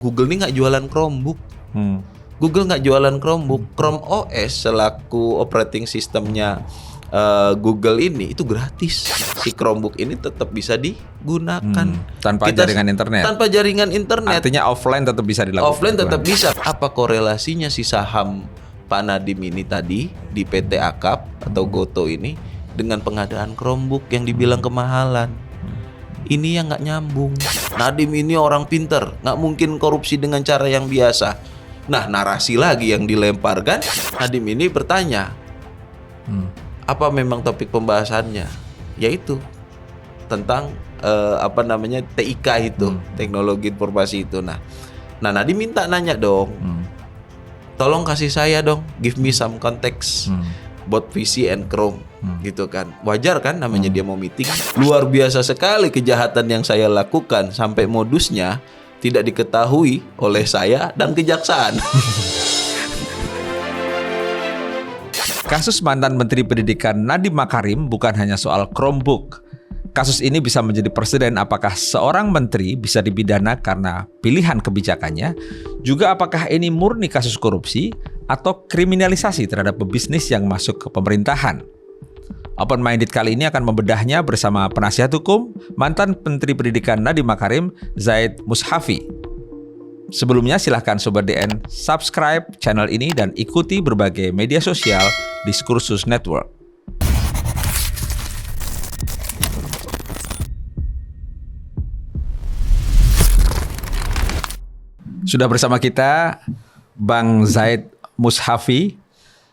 Google ini nggak jualan Chromebook. Google nggak jualan Chromebook. Chrome OS selaku operating sistemnya Google ini itu gratis. Si Chromebook ini tetap bisa digunakan tanpa jaringan internet. Tanpa jaringan internet. Artinya offline tetap bisa dilakukan. Offline tetap bisa. Apa korelasinya si saham Pak Nadiem ini tadi di PT Akap atau Goto ini dengan pengadaan Chromebook yang dibilang kemahalan? Ini yang nggak nyambung. Nadiem ini orang pinter, nggak mungkin korupsi dengan cara yang biasa. Nah, narasi lagi yang dilemparkan, Nadiem ini bertanya, apa memang topik pembahasannya? Yaitu tentang TIK itu, teknologi informasi itu. Nah Nadiem minta nanya dong, tolong kasih saya dong, give me some context. Both VC and Chrome gitu kan. Wajar kan namanya dia mau meeting. Luar biasa sekali kejahatan yang saya lakukan sampai modusnya tidak diketahui oleh saya dan kejaksaan. Kasus mantan Menteri Pendidikan Nadiem Makarim bukan hanya soal Chromebook. Kasus ini bisa menjadi presiden apakah seorang menteri bisa dipidana karena pilihan kebijakannya, juga apakah ini murni kasus korupsi atau kriminalisasi terhadap pebisnis yang masuk ke pemerintahan. Open Minded kali ini akan membedahnya bersama penasihat hukum mantan Menteri Pendidikan Nadiem Makarim, Zaid Mushafi. Sebelumnya silahkan Sobat DN subscribe channel ini dan ikuti berbagai media sosial Diskursus Network. Sudah bersama kita Bang Zaid Mushafi,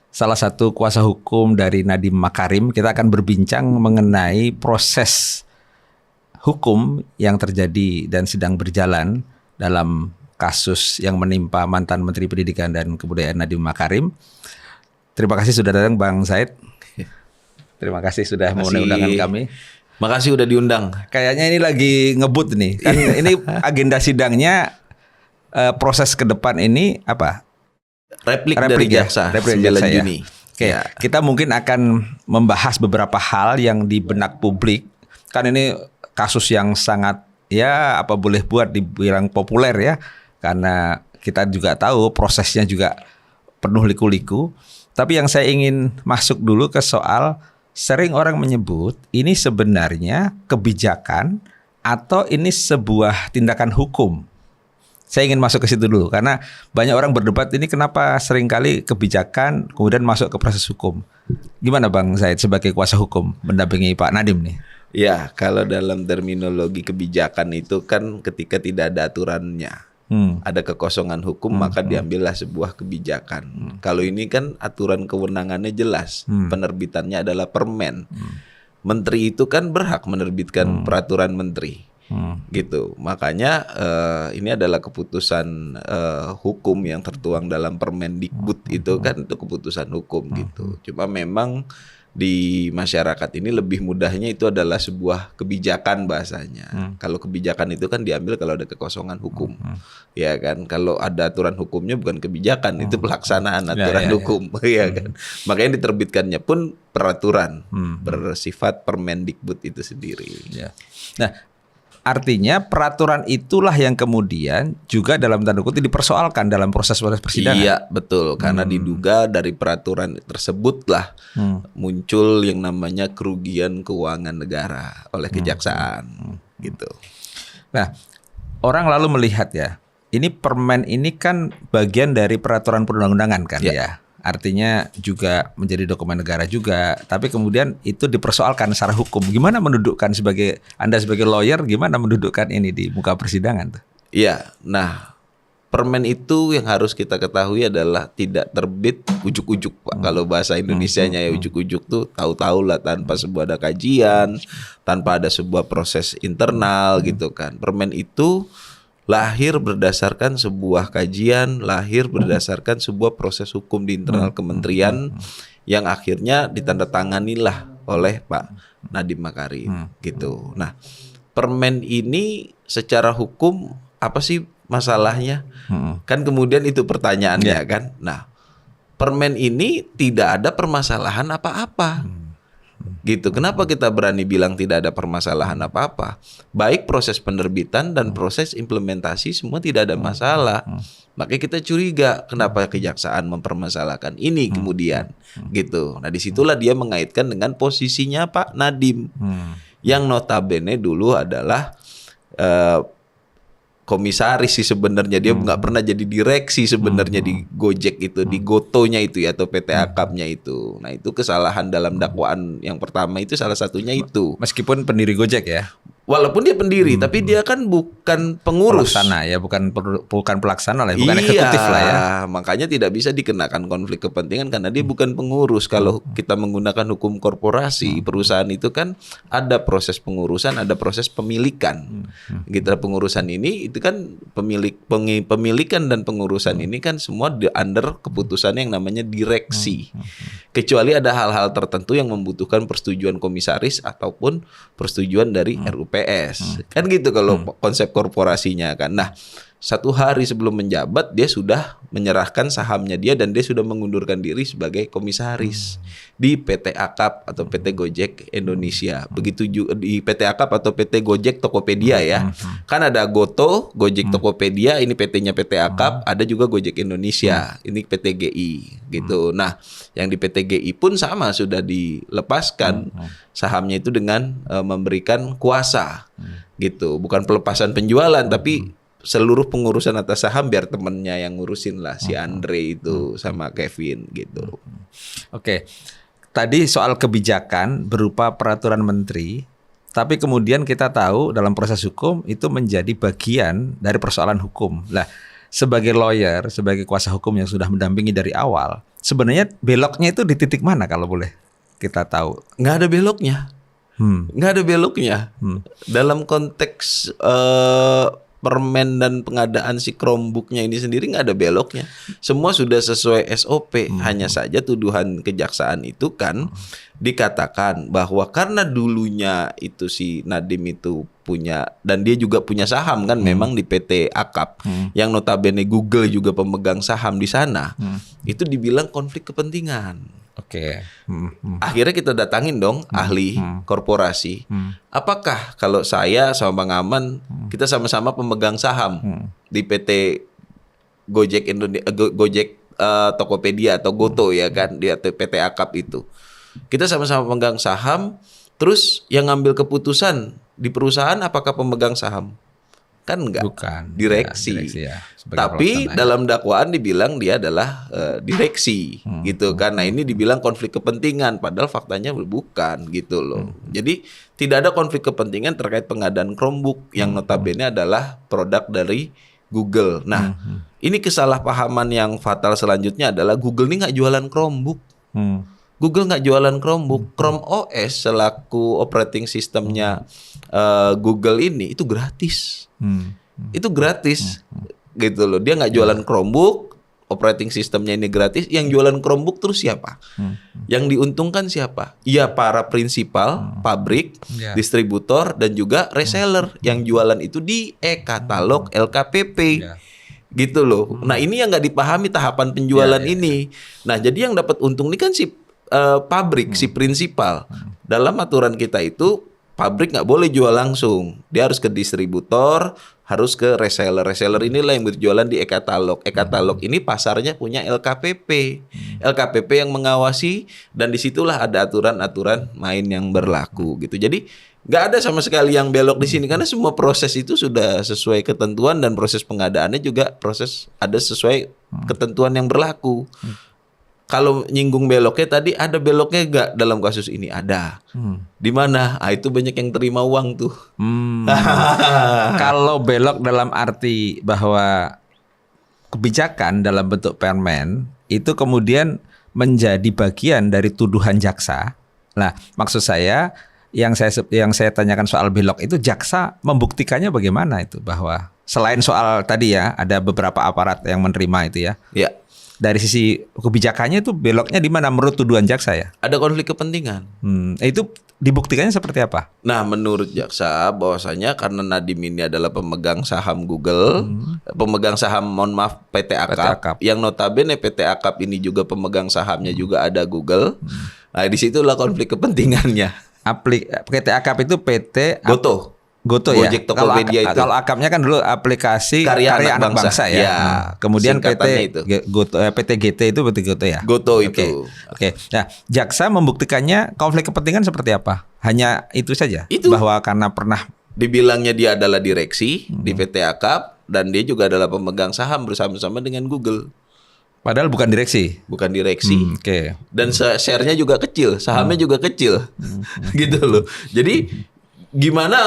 salah satu kuasa hukum dari Nadiem Makarim. Kita akan berbincang mengenai proses hukum yang terjadi dan sedang berjalan dalam kasus yang menimpa mantan Menteri Pendidikan dan Kebudayaan Nadiem Makarim. Terima kasih sudah datang Bang Zaid. Terima kasih sudah memenuhi undangan kami. Makasih udah diundang. Kayaknya ini lagi ngebut nih. Kan ini agenda sidangnya proses ke depan ini apa? Replik dari jaksa 9 Juni. Oke, kita mungkin akan membahas beberapa hal yang di benak publik. Kan ini kasus yang sangat boleh buat dibilang populer ya. Karena kita juga tahu prosesnya juga penuh liku-liku. Tapi yang saya ingin masuk dulu ke soal sering orang menyebut ini sebenarnya kebijakan atau ini sebuah tindakan hukum. Saya ingin masuk ke situ dulu karena banyak orang berdebat ini kenapa seringkali kebijakan kemudian masuk ke proses hukum. Gimana Bang Zaid sebagai kuasa hukum mendampingi Pak Nadiem nih? Ya, kalau dalam terminologi kebijakan itu kan ketika tidak ada aturannya, ada kekosongan hukum maka diambillah sebuah kebijakan. Kalau ini kan aturan kewenangannya jelas, penerbitannya adalah permen. Menteri itu kan berhak menerbitkan peraturan menteri. Gitu, makanya ini adalah keputusan hukum yang tertuang dalam Permendikbud itu kan itu keputusan hukum gitu. Cuma memang di masyarakat ini lebih mudahnya itu adalah sebuah kebijakan bahasanya. Kalau kebijakan itu kan diambil kalau ada kekosongan hukum, ya kan. Kalau ada aturan hukumnya bukan kebijakan, itu pelaksanaan aturan hukum, ya kan. Makanya diterbitkannya pun peraturan bersifat Permendikbud itu sendiri. Ya. Nah, artinya peraturan itulah yang kemudian juga dalam tanda kutip dipersoalkan dalam proses-proses persidangan. Iya betul, karena diduga dari peraturan tersebutlah muncul yang namanya kerugian keuangan negara oleh kejaksaan gitu. Nah, orang lalu melihat ya, ini permen ini kan bagian dari peraturan perundang-undangan kan ya. Artinya juga menjadi dokumen negara juga, tapi kemudian itu dipersoalkan secara hukum. Gimana mendudukkan Anda sebagai lawyer, gimana mendudukkan ini di muka persidangan tuh? Iya, nah permen itu yang harus kita ketahui adalah tidak terbit ujuk-ujuk Pak. Kalau bahasa Indonesianya ya ujuk-ujuk tuh tahu-tahu lah tanpa sebuah ada kajian, tanpa ada sebuah proses internal gitu kan. Permen itu lahir berdasarkan sebuah kajian, lahir berdasarkan sebuah proses hukum di internal kementerian yang akhirnya ditandatanganilah oleh Pak Nadiem Makarim gitu. Nah, permen ini secara hukum apa sih masalahnya? Kan kemudian itu pertanyaannya kan. Nah, permen ini tidak ada permasalahan apa-apa. Gitu. Kenapa kita berani bilang tidak ada permasalahan apa-apa? Baik proses penerbitan dan proses implementasi semua tidak ada masalah. Makanya kita curiga kenapa kejaksaan mempermasalahkan ini kemudian gitu. Nah, disitulah dia mengaitkan dengan posisinya Pak Nadiem yang notabene dulu adalah komisaris sih sebenarnya, dia nggak pernah jadi direksi sebenarnya di Gojek itu, di Gotonya itu ya, atau PT Akap-nya itu. Nah, itu kesalahan dalam dakwaan yang pertama itu salah satunya itu. Meskipun pendiri Gojek ya. Walaupun dia pendiri, tapi dia kan bukan pengurus. Pelaksana ya, bukan pelaksana lah, bukan eksekutif lah ya. Makanya tidak bisa dikenakan konflik kepentingan karena dia bukan pengurus. Kalau kita menggunakan hukum korporasi, perusahaan itu kan ada proses pengurusan, ada proses pemilikan. Gitu, pengurusan ini itu kan pemilikan dan pengurusan ini kan semua under keputusan yang namanya direksi. Kecuali ada hal-hal tertentu yang membutuhkan persetujuan komisaris ataupun persetujuan dari RUPS. Kan gitu kalau konsep korporasinya kan. Nah, 1 hari sebelum menjabat dia sudah menyerahkan sahamnya dia dan dia sudah mengundurkan diri sebagai komisaris di PT Akap atau PT Gojek Indonesia. Begitu juga di PT Akap atau PT Gojek Tokopedia ya. Kan ada Goto, Gojek Tokopedia, ini PT-nya PT Akap, ada juga Gojek Indonesia, ini PT GI gitu. Nah, yang di PT GI pun sama, sudah dilepaskan sahamnya itu dengan memberikan kuasa gitu. Bukan pelepasan penjualan tapi seluruh pengurusan atas saham biar temennya yang ngurusin lah, si Andre itu sama Kevin gitu. Oke. Tadi soal kebijakan berupa peraturan menteri, tapi kemudian kita tahu dalam proses hukum itu menjadi bagian dari persoalan hukum. Lah, sebagai lawyer, sebagai kuasa hukum yang sudah mendampingi dari awal, sebenarnya beloknya itu di titik mana kalau boleh kita tahu? Nggak ada beloknya. Nggak ada beloknya. Dalam konteks permen dan pengadaan si Chromebook-nya ini sendiri nggak ada beloknya. Semua sudah sesuai SOP. Hanya saja tuduhan kejaksaan itu kan dikatakan bahwa karena dulunya itu si Nadiem itu punya, dan dia juga punya saham kan memang di PT Akap, yang notabene Google juga pemegang saham di sana, itu dibilang konflik kepentingan. Oke. Akhirnya kita datangin dong ahli korporasi. Apakah kalau saya sama Bang Aman kita sama-sama pemegang saham di PT Gojek Indonesia, Gojek Tokopedia atau Goto ya kan, di PT Akap itu. Kita sama-sama pemegang saham, terus yang ngambil keputusan di perusahaan apakah pemegang saham? Kan enggak. Bukan. Direksi. Ya, direksi ya, tapi dalam dakwaan dibilang dia adalah direksi gitu kan. Nah, ini dibilang konflik kepentingan padahal faktanya bukan gitu loh. Jadi tidak ada konflik kepentingan terkait pengadaan Chromebook yang notabene adalah produk dari Google. Nah, ini kesalahpahaman yang fatal selanjutnya adalah Google ini nggak jualan Chromebook. Google nggak jualan Chromebook. Chrome OS selaku operating sistemnya Google ini itu gratis. Itu gratis gitu loh. Dia nggak jualan Chromebook, operating sistemnya ini gratis. Yang jualan Chromebook terus siapa? Yang diuntungkan siapa? Ya para prinsipal, pabrik, distributor dan juga reseller yang jualan itu di e-katalog LKPP. Gitu loh. Nah, ini yang nggak dipahami tahapan penjualan ini. Nah, jadi yang dapat untung ini kan si pabrik, si prinsipal. Dalam aturan kita itu pabrik nggak boleh jual langsung, dia harus ke distributor, harus ke reseller. Reseller inilah yang berjualan di e-katalog. E-katalog ini pasarnya punya LKPP, LKPP yang mengawasi, dan disitulah ada aturan-aturan main yang berlaku gitu. Jadi nggak ada sama sekali yang belok di sini karena semua proses itu sudah sesuai ketentuan dan proses pengadaannya juga proses ada sesuai ketentuan yang berlaku. Kalau nyinggung beloknya tadi, ada beloknya gak dalam kasus ini? Ada. Di mana? Itu banyak yang terima uang tuh. Kalau belok dalam arti bahwa kebijakan dalam bentuk permen itu kemudian menjadi bagian dari tuduhan jaksa. Nah, maksud saya yang saya tanyakan soal belok itu jaksa membuktikannya bagaimana itu, bahwa selain soal tadi ya ada beberapa aparat yang menerima itu ya. Ya. Dari sisi kebijakannya itu beloknya di mana menurut tuduhan jaksa ya? Ada konflik kepentingan. Itu dibuktikannya seperti apa? Nah, menurut jaksa bahwasanya karena Nadiem ini adalah pemegang saham Google, pemegang saham PT Akap, yang notabene PT Akap ini juga pemegang sahamnya juga ada Google. Nah, disitulah konflik kepentingannya. PT Akap itu PT Goto ya. Gojek Tokopedia itu. Kalau Akapnya kan dulu aplikasi Karya Anak Bangsa ya. Ya, Kemudian PT itu. Goto, PT GT itu PT Goto ya. Goto itu. Oke. Nah, jaksa membuktikannya konflik kepentingan seperti apa? Hanya itu saja. Itu. Bahwa karena pernah Dibilangnya dia adalah direksi di PT Akap dan dia juga adalah pemegang saham bersama-sama dengan Google. padahal bukan direksi. Bukan direksi. Oke. Dan share-nya juga kecil, sahamnya juga kecil. Gitu loh. Jadi gimana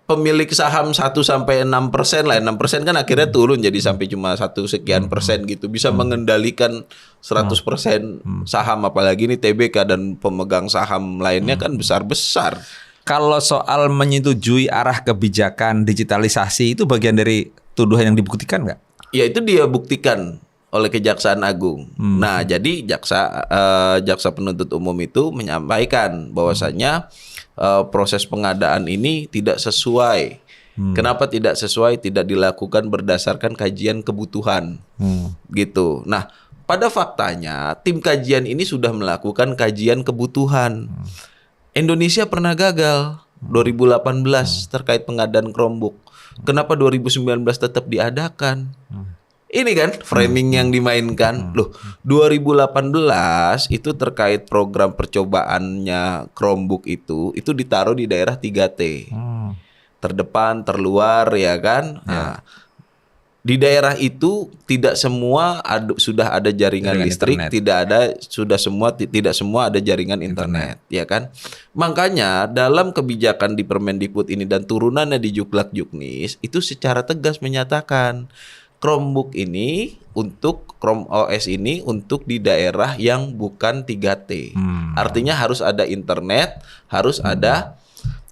pemilik saham 1 sampai 6% lah. 6% kan akhirnya turun jadi sampai cuma 1 sekian persen gitu. Bisa mengendalikan 100% saham, apalagi ini TBK dan pemegang saham lainnya kan besar-besar. Kalau soal menyetujui arah kebijakan digitalisasi itu bagian dari tuduhan yang dibuktikan nggak? Ya itu dia buktikan oleh Kejaksaan Agung. Nah, jadi jaksa penuntut umum itu menyampaikan bahwasannya proses pengadaan ini tidak sesuai. Kenapa tidak sesuai? Tidak dilakukan berdasarkan kajian kebutuhan. Gitu. Nah, pada faktanya tim kajian ini sudah melakukan kajian kebutuhan. Indonesia pernah gagal 2018 terkait pengadaan Chromebook. Kenapa 2019 tetap diadakan? Ini kan framing yang dimainkan. Loh, 2018 itu terkait program percobaannya Chromebook itu ditaruh di daerah 3T. Terdepan, terluar ya kan? Nah, di daerah itu tidak semua sudah ada jaringan listrik, internet. Tidak semua ada jaringan internet, ya kan? Makanya dalam kebijakan di Permendikbud ini dan turunannya di Juklak-Juknis itu secara tegas menyatakan Chromebook ini untuk Chrome OS ini untuk di daerah yang bukan 3T. Artinya harus ada internet, harus ada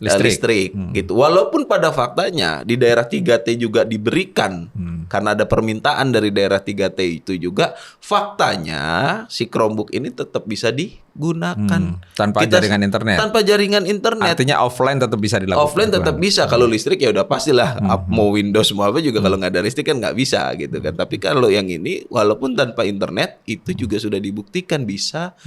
listrik gitu. Walaupun pada faktanya di daerah 3T juga diberikan karena ada permintaan dari daerah 3T itu juga, faktanya si Chromebook ini tetap bisa digunakan tanpa jaringan internet. Tanpa jaringan internet. Artinya offline tetap bisa dilakukan. Offline tetap bisa. Kalau listrik ya udah pastilah mau Windows mau apa juga kalau nggak ada listrik kan nggak bisa gitu kan. Tapi kalau yang ini walaupun tanpa internet itu juga sudah dibuktikan bisa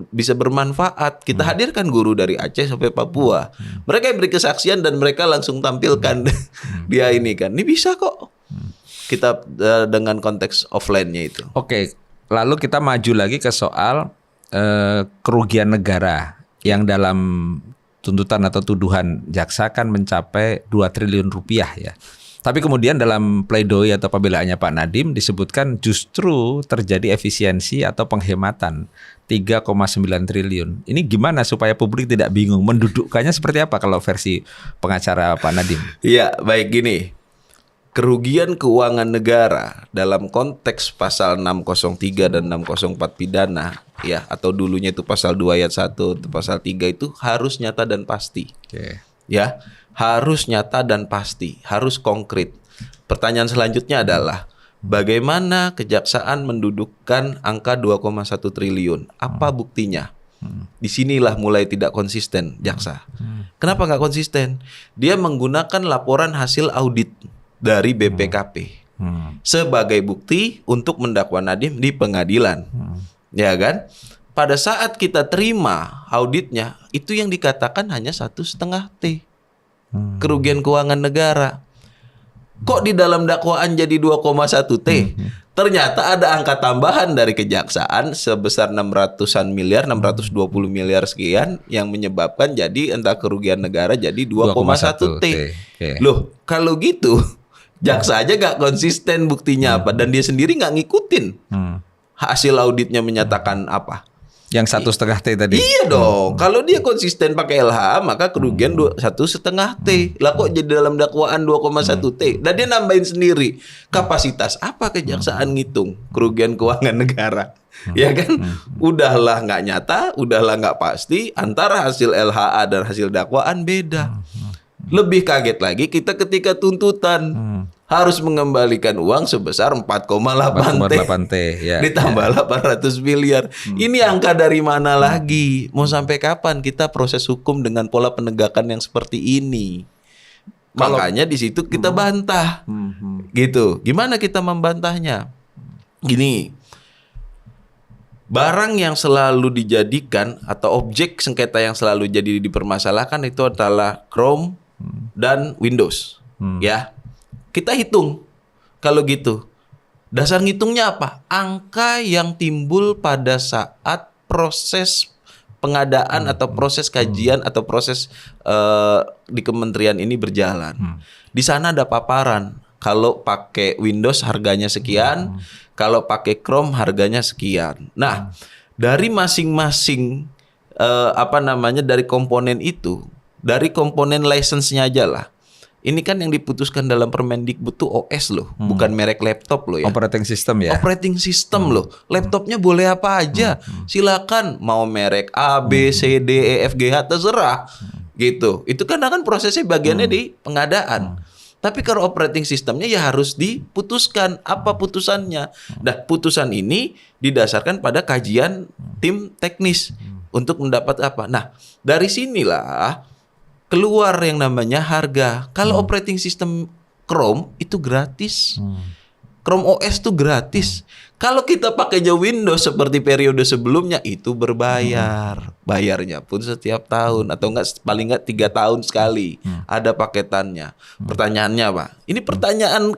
bisa bermanfaat. Kita hadirkan guru dari Aceh sampai Papua. Mereka beri kesaksian dan mereka langsung tampilkan dia ini kan. Ini bisa kok. Kita dengan konteks offline-nya itu. Oke, lalu kita maju lagi ke soal kerugian negara yang dalam tuntutan atau tuduhan jaksa kan mencapai 2 triliun rupiah ya. Tapi kemudian dalam pledoi atau pembelaannya Pak Nadiem disebutkan justru terjadi efisiensi atau penghematan 3,9 triliun. Ini gimana supaya publik tidak bingung? Mendudukkannya seperti apa kalau versi pengacara Pak Nadiem? Iya, baik gini. Kerugian keuangan negara dalam konteks pasal 603 dan 604 pidana ya, atau dulunya itu pasal 2 ayat 1 atau pasal 3 itu harus nyata dan pasti. Ya, harus nyata dan pasti, harus konkret. Pertanyaan selanjutnya adalah bagaimana kejaksaan mendudukkan angka 2,1 triliun? Apa buktinya? Disinilah mulai tidak konsisten jaksa. Kenapa nggak konsisten? Dia menggunakan laporan hasil audit dari BPKP sebagai bukti untuk mendakwa Nadiem di pengadilan, ya kan? Pada saat kita terima auditnya, itu yang dikatakan hanya 1,5 T kerugian keuangan negara. Kok di dalam dakwaan jadi 2,1 T? Ternyata ada angka tambahan dari kejaksaan sebesar 600-an miliar, 620 miliar sekian yang menyebabkan jadi entah kerugian negara jadi 2,1 T. Loh, kalau gitu jaksa aja gak konsisten buktinya apa dan dia sendiri gak ngikutin hasil auditnya menyatakan apa. Yang 1,5 T tadi. Iya dong. Kalau dia konsisten pakai LH maka kerugian 1,5 T. Lah kok jadi dalam dakwaan 2,1 T. Dan dia nambahin sendiri. Kapasitas apa kejaksaan ngitung kerugian keuangan negara? Ya kan? Udahlah nggak nyata, udahlah nggak pasti. Antara hasil LHA dan hasil dakwaan beda. Lebih kaget lagi kita ketika tuntutan harus mengembalikan uang sebesar 4,8 T ya, ditambah 800 miliar. Ini angka dari mana lagi? Mau sampai kapan kita proses hukum dengan pola penegakan yang seperti ini? Makanya di situ kita bantah. Gitu. Gimana kita membantahnya? Gini. barang yang selalu dijadikan atau objek sengketa yang selalu jadi dipermasalahkan itu adalah Chrome dan Windows. Ya, kita hitung kalau gitu. Dasar ngitungnya apa? Angka yang timbul pada saat proses pengadaan atau proses kajian atau proses di kementerian ini berjalan. Di sana ada paparan. Kalau pakai Windows harganya sekian, kalau pakai Chrome harganya sekian. Nah, dari masing-masing dari komponen itu, dari komponen license-nya aja lah. Ini kan yang diputuskan dalam Permendikbud tuh OS loh, bukan merek laptop loh ya. Operating system ya. Operating system loh. Laptopnya boleh apa aja. Silakan mau merek A, B, C, D, E, F, G, H terserah. Gitu. Itu kan prosesnya bagiannya di pengadaan. Tapi kalau operating systemnya ya harus diputuskan. Apa putusannya? Nah, putusan ini didasarkan pada kajian tim teknis untuk mendapat apa. Nah, dari sinilah keluar yang namanya harga. Kalau operating system Chrome itu gratis. Chrome OS itu gratis. Kalau kita pakai Windows seperti periode sebelumnya itu berbayar. Bayarnya pun setiap tahun atau paling enggak 3 tahun sekali ada paketannya. Pertanyaannya Pak, ini pertanyaan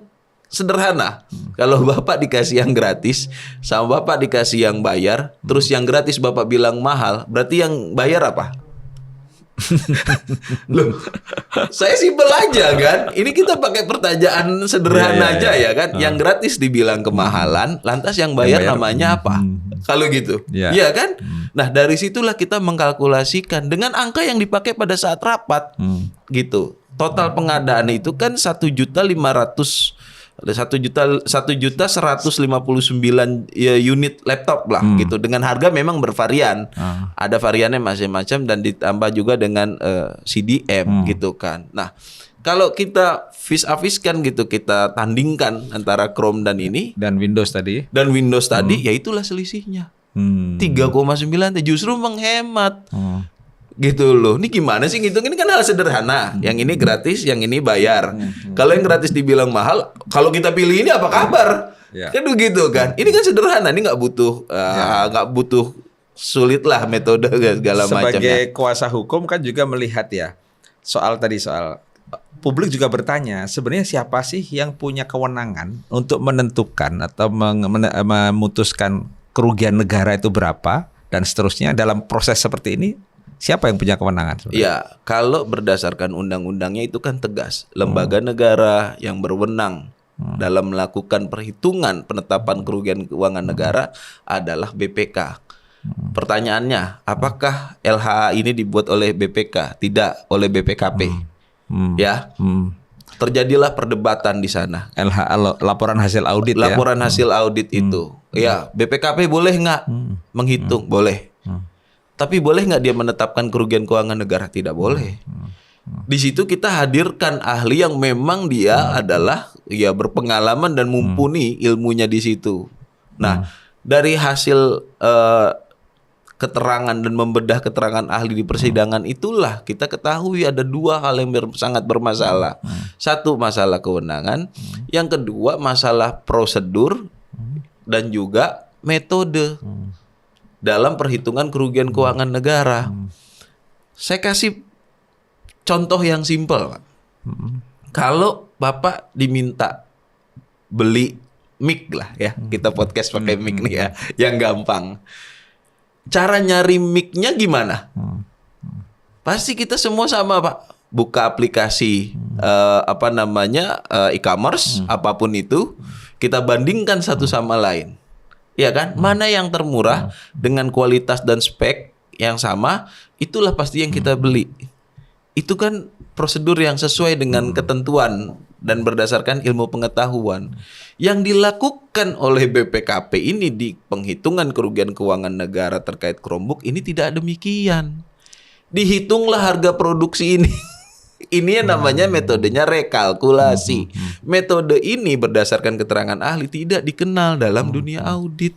sederhana. Kalau Bapak dikasih yang gratis sama Bapak dikasih yang bayar, terus yang gratis Bapak bilang mahal, berarti yang bayar apa? Loh, saya simpel aja kan. Ini kita pakai pertanyaan sederhana aja ya kan. Yang gratis dibilang kemahalan, lantas yang bayar namanya apa? Kalau gitu, iya kan? Nah dari situlah kita mengkalkulasikan dengan angka yang dipakai pada saat rapat, gitu. Total pengadaan itu kan 1.159.000 unit laptop lah gitu, dengan harga memang bervarian, ada variannya macam-macam dan ditambah juga dengan CDM gitu kan. Nah kalau kita vis-a-viskan gitu, kita tandingkan antara Chrome dan ini dan Windows tadi ya itulah selisihnya 3,9 justru menghemat. Gitu loh. Ini gimana sih ngitung? Ini kan hal sederhana. Yang ini gratis, yang ini bayar. Kalau yang gratis dibilang mahal, kalau kita pilih ini apa kabar? Kan begitu kan. Ini kan sederhana. Ini nggak butuh sulit lah metode segala macam. Sebagai kuasa hukum kan juga melihat ya soal publik juga bertanya, sebenarnya siapa sih yang punya kewenangan untuk menentukan atau memutuskan kerugian negara itu berapa dan seterusnya dalam proses seperti ini? Siapa yang punya kewenangan? Ya, kalau berdasarkan undang-undangnya itu kan tegas. Lembaga negara yang berwenang dalam melakukan perhitungan penetapan kerugian keuangan negara adalah BPK. Pertanyaannya, apakah LHA ini dibuat oleh BPK? Tidak, oleh BPKP. Ya. Terjadilah perdebatan di sana. LHA, laporan hasil audit ya. Laporan hasil audit itu. Ya, BPKP boleh nggak menghitung? Boleh. Tapi boleh nggak dia menetapkan kerugian keuangan negara? Tidak boleh. Di situ kita hadirkan ahli yang memang dia adalah ya berpengalaman dan mumpuni ilmunya di situ. Nah, dari hasil keterangan dan membedah keterangan ahli di persidangan itulah kita ketahui ada 2 hal yang sangat bermasalah. Satu, masalah kewenangan. Yang kedua, masalah prosedur dan juga metode dalam perhitungan kerugian keuangan negara. Saya kasih contoh yang simpel, Pak. Kalau Bapak diminta beli mic lah ya, kita podcast pakai mic nih ya, yang gampang. Cara nyari mic-nya gimana? Pasti kita semua sama, Pak. Buka aplikasi e-commerce, apapun itu, kita bandingkan satu sama lain. Ya kan? Mana yang termurah dengan kualitas dan spek yang sama, itulah pasti yang kita beli. Itu kan prosedur yang sesuai dengan ketentuan dan berdasarkan ilmu pengetahuan. Yang dilakukan oleh BPKP ini di penghitungan kerugian keuangan negara terkait Chromebook ini tidak demikian. Dihitunglah harga produksi ini. Ini yang namanya metodenya rekalkulasi. Metode ini berdasarkan keterangan ahli tidak dikenal dalam dunia audit.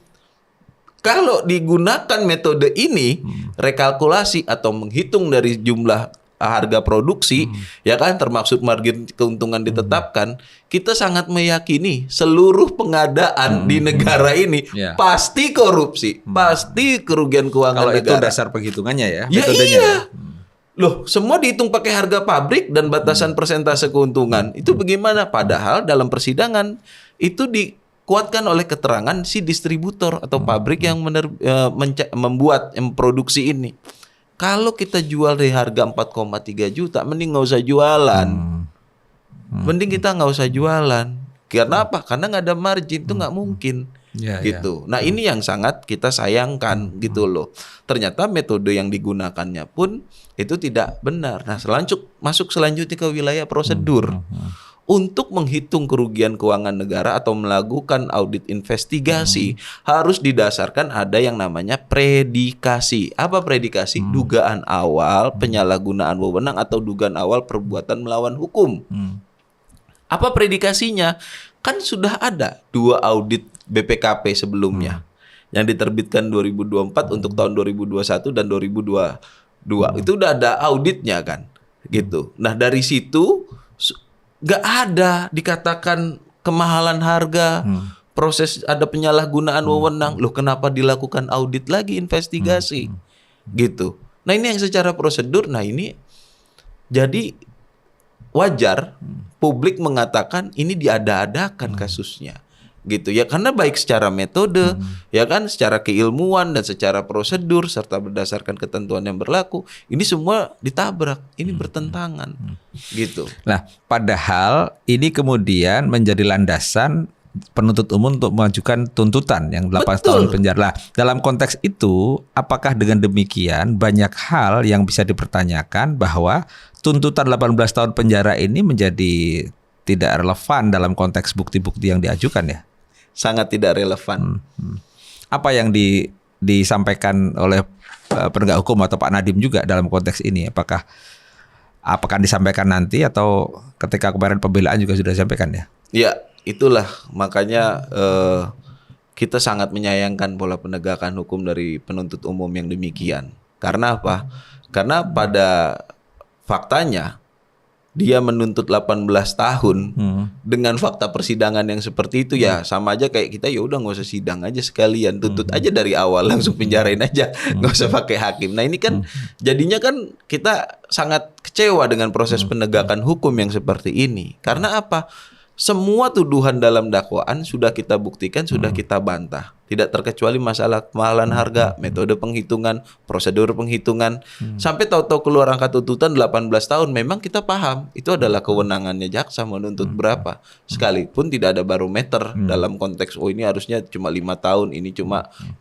Kalau digunakan metode ini, rekalkulasi atau menghitung dari jumlah harga produksi, ya kan, termasuk margin keuntungan ditetapkan, kita sangat meyakini seluruh pengadaan di negara ini Ya. pasti korupsi, pasti kerugian keuangan Kalau itu negara. dasar perhitungannya ya, Ya metodenya. iya. Loh, semua dihitung pakai harga pabrik dan batasan persentase keuntungan. Itu bagaimana? Padahal dalam persidangan itu dikuatkan oleh keterangan si distributor atau pabrik yang memproduksi ini. Kalau kita jual di harga 4,3 juta, mending nggak usah jualan. Mending kita nggak usah jualan. Karena apa? Karena nggak ada margin, itu nggak mungkin. Ya, Gitu. Nah, ini yang sangat kita sayangkan gitu loh. Ternyata metode yang digunakannya pun itu tidak benar. Nah, masuk selanjutnya ke wilayah prosedur. Untuk menghitung kerugian keuangan negara atau melakukan audit investigasi harus didasarkan ada yang namanya predikasi. Apa predikasi? Dugaan awal penyalahgunaan wewenang atau dugaan awal perbuatan melawan hukum. Apa predikasinya? Kan sudah ada 2 audit BPKP sebelumnya yang diterbitkan 2024 untuk tahun 2021 dan 2022. Itu udah ada auditnya kan, gitu. Nah, dari situ nggak ada dikatakan kemahalan harga, proses ada penyalahgunaan wewenang. Loh, kenapa dilakukan audit lagi, investigasi, gitu. Nah, ini yang secara prosedur. Nah, ini jadi wajar publik mengatakan ini diada-adakan kasusnya, gitu ya, karena baik secara metode, ya kan, secara keilmuan dan secara prosedur serta berdasarkan ketentuan yang berlaku, ini semua ditabrak, ini bertentangan, gitu. Nah, padahal ini kemudian menjadi landasan penuntut umum untuk mengajukan tuntutan yang 8 tahun penjara. Nah, dalam konteks itu, apakah dengan demikian banyak hal yang bisa dipertanyakan bahwa tuntutan 18 tahun penjara ini menjadi tidak relevan dalam konteks bukti-bukti yang diajukan ya? Sangat tidak relevan. Apa yang disampaikan oleh penegak hukum atau Pak Nadiem juga dalam konteks ini? Apakah disampaikan nanti atau ketika kemarin pembelaan juga sudah disampaikan ya? Ya, itulah makanya kita sangat menyayangkan pola penegakan hukum dari penuntut umum yang demikian. Karena apa? Karena pada faktanya dia menuntut 18 tahun dengan fakta persidangan yang seperti itu, ya sama aja kayak kita, ya udah nggak usah sidang aja sekalian, tuntut aja dari awal, langsung penjarain aja, nggak usah pakai hakim. Nah, ini kan jadinya kan kita sangat kecewa dengan proses penegakan hukum yang seperti ini. Karena apa? Semua tuduhan dalam dakwaan sudah kita buktikan, sudah kita bantah. Tidak terkecuali masalah kemahalan harga, metode penghitungan, prosedur penghitungan. Sampai tahu-tahu keluar angka tuntutan 18 tahun. Memang kita paham, itu adalah kewenangannya jaksa menuntut berapa. Sekalipun tidak ada barometer dalam konteks, oh ini harusnya cuma 5 tahun, ini 8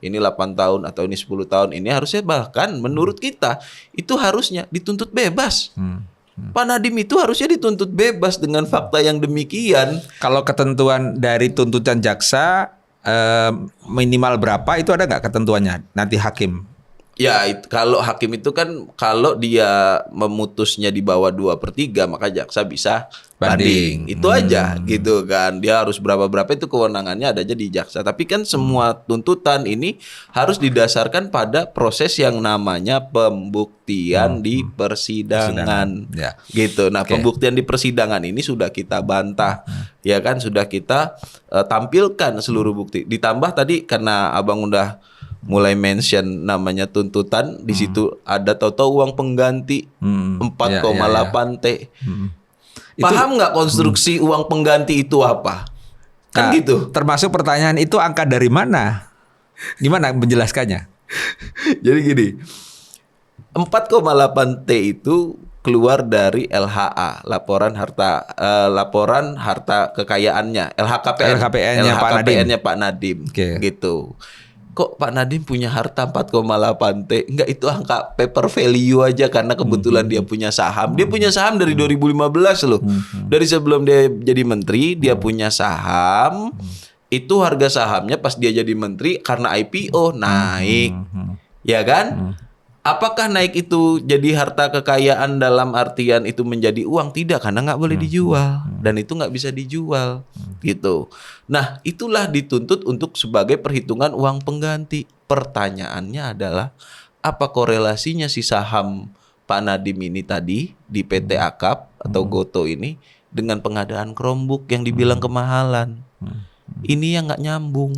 tahun, atau ini 10 tahun. Ini harusnya, bahkan menurut kita, itu harusnya dituntut bebas. Pak Nadiem itu harusnya dituntut bebas dengan fakta yang demikian. Kalau ketentuan dari tuntutan jaksa minimal berapa itu ada nggak ketentuannya nanti hakim? Ya, kalau hakim itu kan kalau dia memutusnya di bawah 2/3 maka jaksa bisa banding. Itu aja gitu kan. Dia harus berapa itu kewenangannya ada aja di jaksa. Tapi kan semua tuntutan ini harus didasarkan pada proses yang namanya pembuktian di persidangan. Ya. Gitu. Nah, pembuktian di persidangan ini sudah kita bantah. Ya kan, sudah kita tampilkan seluruh bukti. Ditambah tadi karena Abang udah mulai mention namanya tuntutan, di situ ada tahu-tahu uang pengganti 4,8 T. Paham nggak konstruksi uang pengganti itu apa? Kan gitu. Termasuk pertanyaan itu angka dari mana? Gimana menjelaskannya? Jadi gini, 4,8 T itu keluar dari LHA, laporan harta kekayaannya, LHKPN-nya Pak Nadiem, gitu. Kok Pak Nadiem punya harta 4,8 T? Enggak, itu angka paper value aja karena kebetulan dia punya saham. Dia punya saham dari 2015 loh. Dari sebelum dia jadi menteri, dia punya saham. Itu harga sahamnya pas dia jadi menteri karena IPO naik. Ya kan? Apakah naik itu jadi harta kekayaan dalam artian itu menjadi uang? Tidak, karena nggak boleh dijual dan itu nggak bisa dijual, gitu. Nah, itulah dituntut untuk sebagai perhitungan uang pengganti. Pertanyaannya adalah apa korelasinya si saham Pak Nadiem ini tadi di PT Akap atau Goto ini dengan pengadaan Chromebook yang dibilang kemahalan. Ini yang nggak nyambung.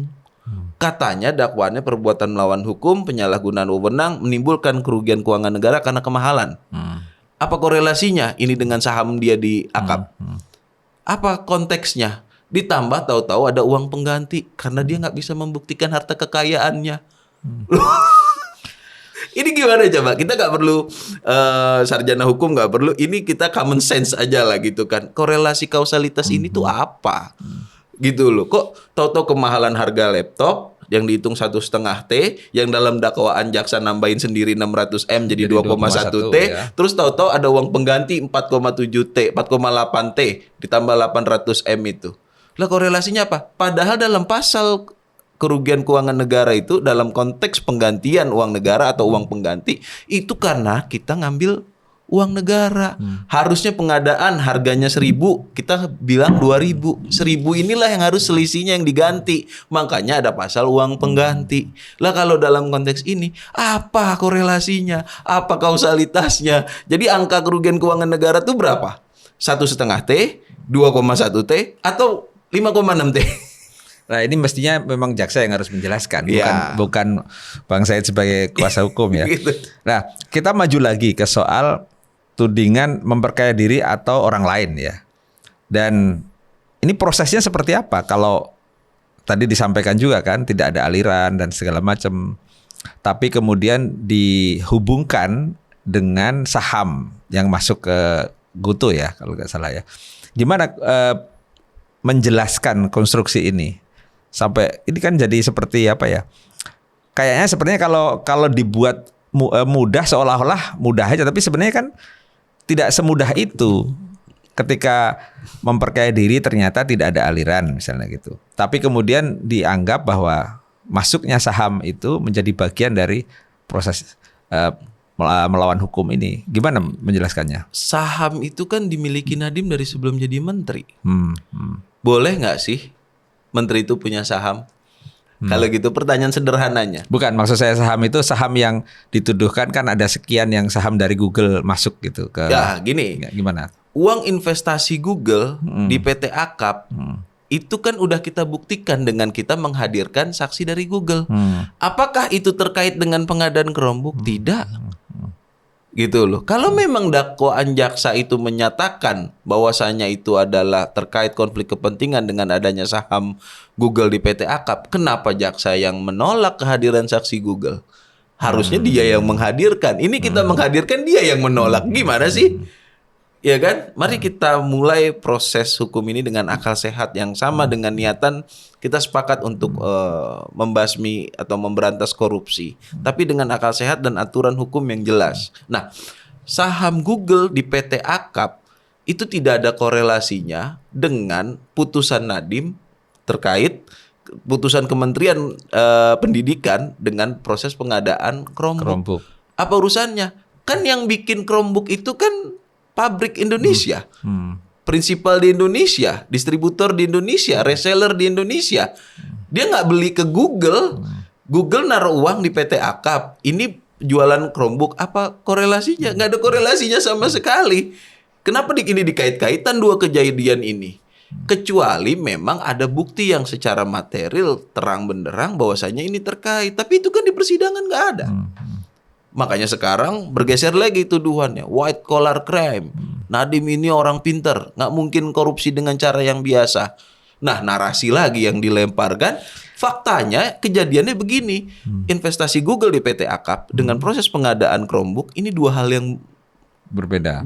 Katanya dakwaannya perbuatan melawan hukum, penyalahgunaan wewenang, menimbulkan kerugian keuangan negara karena kemahalan. Apa korelasinya ini dengan saham dia di Akap? Apa konteksnya? Ditambah tahu-tahu ada uang pengganti karena dia nggak bisa membuktikan harta kekayaannya. Ini gimana coba? Kita nggak perlu sarjana hukum, nggak perlu. Ini kita common sense aja lah gitu kan. Korelasi kausalitas ini tuh apa? Gitu loh. Kok tahu-tahu kemahalan harga laptop yang dihitung 1,5 T, yang dalam dakwaan jaksa nambahin sendiri 600 M jadi 2,1 T, ya. terus tahu-tahu ada uang pengganti 4,7 T, 4,8 T ditambah 800 M itu. Lah korelasinya apa? Padahal dalam pasal kerugian keuangan negara itu dalam konteks penggantian uang negara atau uang pengganti itu karena kita ngambil uang negara. Harusnya pengadaan harganya 1.000, kita bilang 2.000. 1.000 inilah yang harus selisihnya yang diganti. Makanya ada pasal uang pengganti. Lah kalau dalam konteks ini apa korelasinya? Apa kausalitasnya? Jadi angka kerugian keuangan negara itu berapa? 1,5 T, 2,1 T atau 5,6 T? Nah ini mestinya memang jaksa yang harus menjelaskan, Ya. bukan Bang Said sebagai kuasa hukum ya. Gitu. Nah kita maju lagi ke soal tudingan memperkaya diri atau orang lain ya. Dan ini prosesnya seperti apa? Kalau tadi disampaikan juga kan tidak ada aliran dan segala macam, tapi kemudian dihubungkan dengan saham yang masuk ke Goto ya kalau nggak salah ya. Gimana menjelaskan konstruksi ini? Sampai ini kan jadi seperti apa ya? Kayaknya sebenarnya kalau dibuat mudah seolah-olah mudah aja, tapi sebenarnya kan tidak semudah itu. Ketika memperkaya diri ternyata tidak ada aliran misalnya gitu. Tapi kemudian dianggap bahwa masuknya saham itu menjadi bagian dari proses melawan hukum ini. Gimana menjelaskannya? Saham itu kan dimiliki Nadiem dari sebelum jadi menteri. Boleh nggak sih menteri itu punya saham? Kalau gitu pertanyaan sederhananya. Bukan, maksud saya saham itu saham yang dituduhkan kan ada sekian yang saham dari Google masuk gitu ke. Ya gini, Gimana? uang investasi Google di PT Akap itu kan udah kita buktikan dengan kita menghadirkan saksi dari Google. Apakah itu terkait dengan pengadaan Chromebook? Tidak. Gitu loh. Kalau memang dakwaan jaksa itu menyatakan bahwasanya itu adalah terkait konflik kepentingan dengan adanya saham Google di PT Akap, kenapa jaksa yang menolak kehadiran saksi Google? Harusnya dia yang menghadirkan. Ini kita menghadirkan, dia yang menolak. Gimana sih? Ya kan? Mari kita mulai proses hukum ini dengan akal sehat yang sama dengan niatan kita sepakat untuk membasmi atau memberantas korupsi. Tapi dengan akal sehat dan aturan hukum yang jelas. Nah, saham Google di PT Akap itu tidak ada korelasinya dengan putusan Nadiem terkait putusan Kementerian Pendidikan dengan proses pengadaan Chromebook. Apa urusannya? Kan yang bikin Chromebook itu kan pabrik Indonesia, prinsipal di Indonesia, distributor di Indonesia, reseller di Indonesia. Dia nggak beli ke Google. Google naruh uang di PT Akap. Ini jualan Chromebook. Apa korelasinya? Nggak ada korelasinya sama sekali. Kenapa ini dikait-kaitan dua kejadian ini? Kecuali memang ada bukti yang secara material terang benderang bahwasanya ini terkait. Tapi itu kan di persidangan nggak ada. Makanya sekarang bergeser lagi tuduhannya, white collar crime. Nadiem ini orang pinter, nggak mungkin korupsi dengan cara yang biasa. Nah, narasi lagi yang dilemparkan. Faktanya kejadiannya begini, investasi Google di PT Akap dengan proses pengadaan Chromebook ini dua hal yang Berbeda.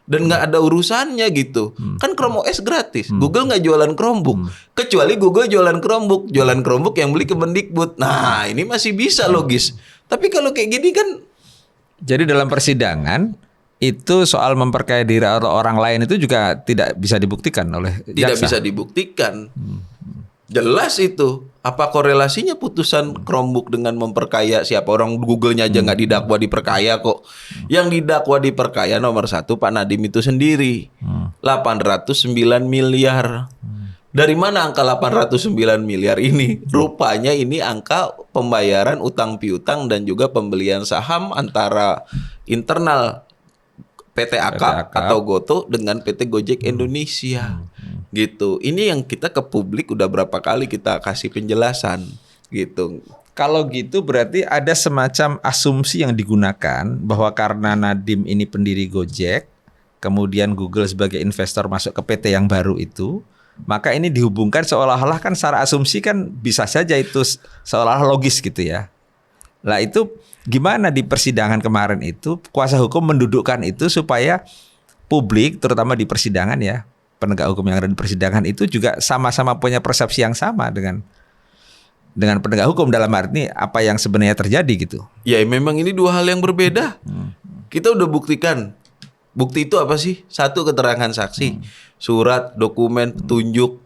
dan nggak ada urusannya gitu. Kan Chrome OS gratis, Google nggak jualan Chromebook. Kecuali Google jualan Chromebook yang beli Kemendikbud. Nah, ini masih bisa logis. Tapi kalau kayak gini kan, Jadi dalam persidangan itu soal memperkaya diri atau orang lain itu juga tidak bisa dibuktikan oleh tidak jaksa. bisa dibuktikan. Jelas itu. Apa korelasinya putusan Chromebook dengan memperkaya siapa? Orang Google-nya aja nggak didakwa diperkaya kok. Yang didakwa diperkaya nomor satu Pak Nadiem itu sendiri. 809 miliar. Dari mana angka 809 miliar ini? Rupanya ini angka pembayaran utang piutang dan juga pembelian saham antara internal PT AKAP atau GoTo dengan PT Gojek Indonesia. Gitu. Ini yang kita ke publik udah berapa kali kita kasih penjelasan gitu. Kalau gitu berarti ada semacam asumsi yang digunakan bahwa karena Nadiem ini pendiri Gojek, kemudian Google sebagai investor masuk ke PT yang baru itu, maka ini dihubungkan seolah-olah kan secara asumsi kan bisa saja itu seolah-olah logis gitu ya. Lah itu gimana di persidangan kemarin itu kuasa hukum mendudukkan itu supaya publik terutama di persidangan ya, penegak hukum yang ada di persidangan itu juga sama-sama punya persepsi yang sama dengan penegak hukum dalam arti apa yang sebenarnya terjadi gitu. Ya memang ini dua hal yang berbeda. Kita udah buktikan. Bukti itu apa sih? Satu, keterangan saksi, surat, dokumen, petunjuk.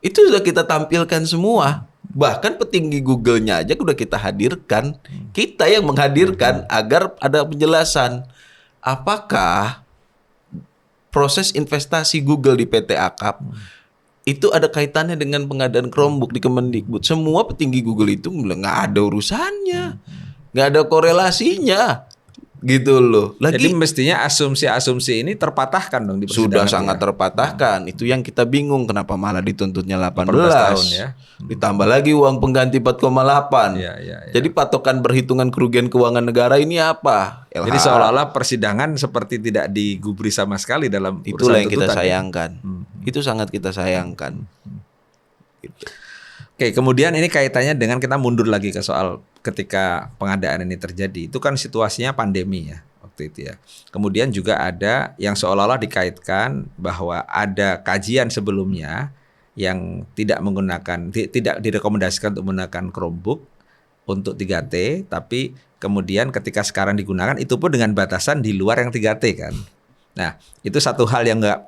Itu sudah kita tampilkan semua. Bahkan petinggi Google-nya aja udah kita hadirkan. Kita yang menghadirkan agar ada penjelasan. Apakah proses investasi Google di PT AKAP itu ada kaitannya dengan pengadaan Chromebook di Kemendikbud. Semua petinggi Google itu bilang nggak ada urusannya, nggak ada korelasinya, gitu loh. Jadi mestinya asumsi-asumsi ini terpatahkan dong di persidangan. Sudah sangat terpatahkan. Itu yang kita bingung kenapa malah dituntutnya 18 tahun ya. Ditambah lagi uang pengganti 4,8. Ya. Jadi patokan perhitungan kerugian keuangan negara ini apa? Jadi seolah-olah persidangan seperti tidak digubris sama sekali dalam itulah yang kita tuntutan, sayangkan. Itu sangat kita sayangkan. Gitu. Oke, kemudian ini kaitannya dengan kita mundur lagi ke soal ketika pengadaan ini terjadi. Itu kan situasinya pandemi ya waktu itu ya. Kemudian juga ada yang seolah-olah dikaitkan bahwa ada kajian sebelumnya yang tidak direkomendasikan untuk menggunakan Chromebook untuk 3T, tapi kemudian ketika sekarang digunakan itu pun dengan batasan di luar yang 3T kan. Nah, itu satu hal yang nggak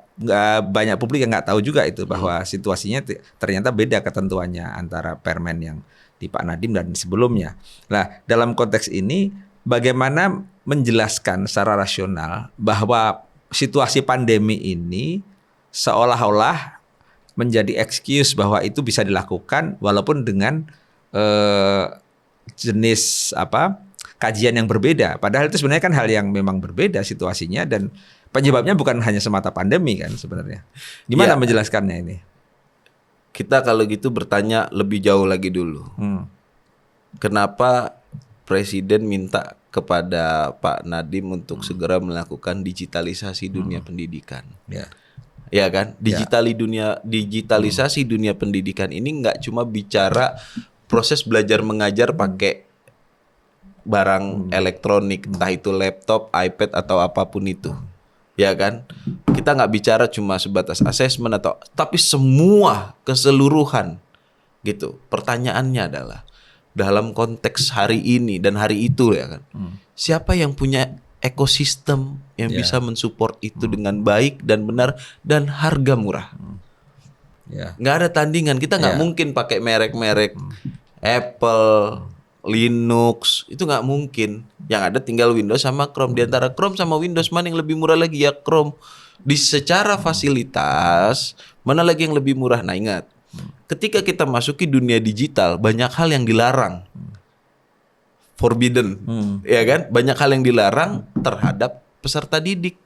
banyak publik yang nggak tahu juga itu bahwa situasinya ternyata beda ketentuannya antara Permen yang di Pak Nadiem dan sebelumnya. Nah, dalam konteks ini bagaimana menjelaskan secara rasional bahwa situasi pandemi ini seolah-olah menjadi excuse bahwa itu bisa dilakukan walaupun dengan jenis kajian yang berbeda. Padahal itu sebenarnya kan hal yang memang berbeda situasinya dan penyebabnya bukan hanya semata pandemi kan sebenarnya. Gimana menjelaskannya ini? Kita kalau gitu bertanya lebih jauh lagi dulu. Kenapa Presiden minta kepada Pak Nadiem untuk segera melakukan digitalisasi dunia pendidikan? Ya kan? Digitalisasi dunia pendidikan ini nggak cuma bicara proses belajar mengajar pakai barang elektronik, entah itu laptop, iPad atau apapun itu. Ya kan? Kita nggak bicara cuma sebatas asesmen tapi semua keseluruhan gitu. Pertanyaannya adalah dalam konteks hari ini dan hari itu ya kan. Siapa yang punya ekosistem yang bisa mensupport itu dengan baik dan benar dan harga murah? Nggak ada tandingan. Kita nggak mungkin pakai merek-merek Apple, Linux, itu nggak mungkin. Yang ada tinggal Windows sama Chrome. Di antara Chrome sama Windows mana yang lebih murah lagi? Ya Chrome. Di secara fasilitas mana lagi yang lebih murah? Nah ingat, ketika kita masuki dunia digital banyak hal yang dilarang, forbidden, ya kan? Banyak hal yang dilarang terhadap peserta didik,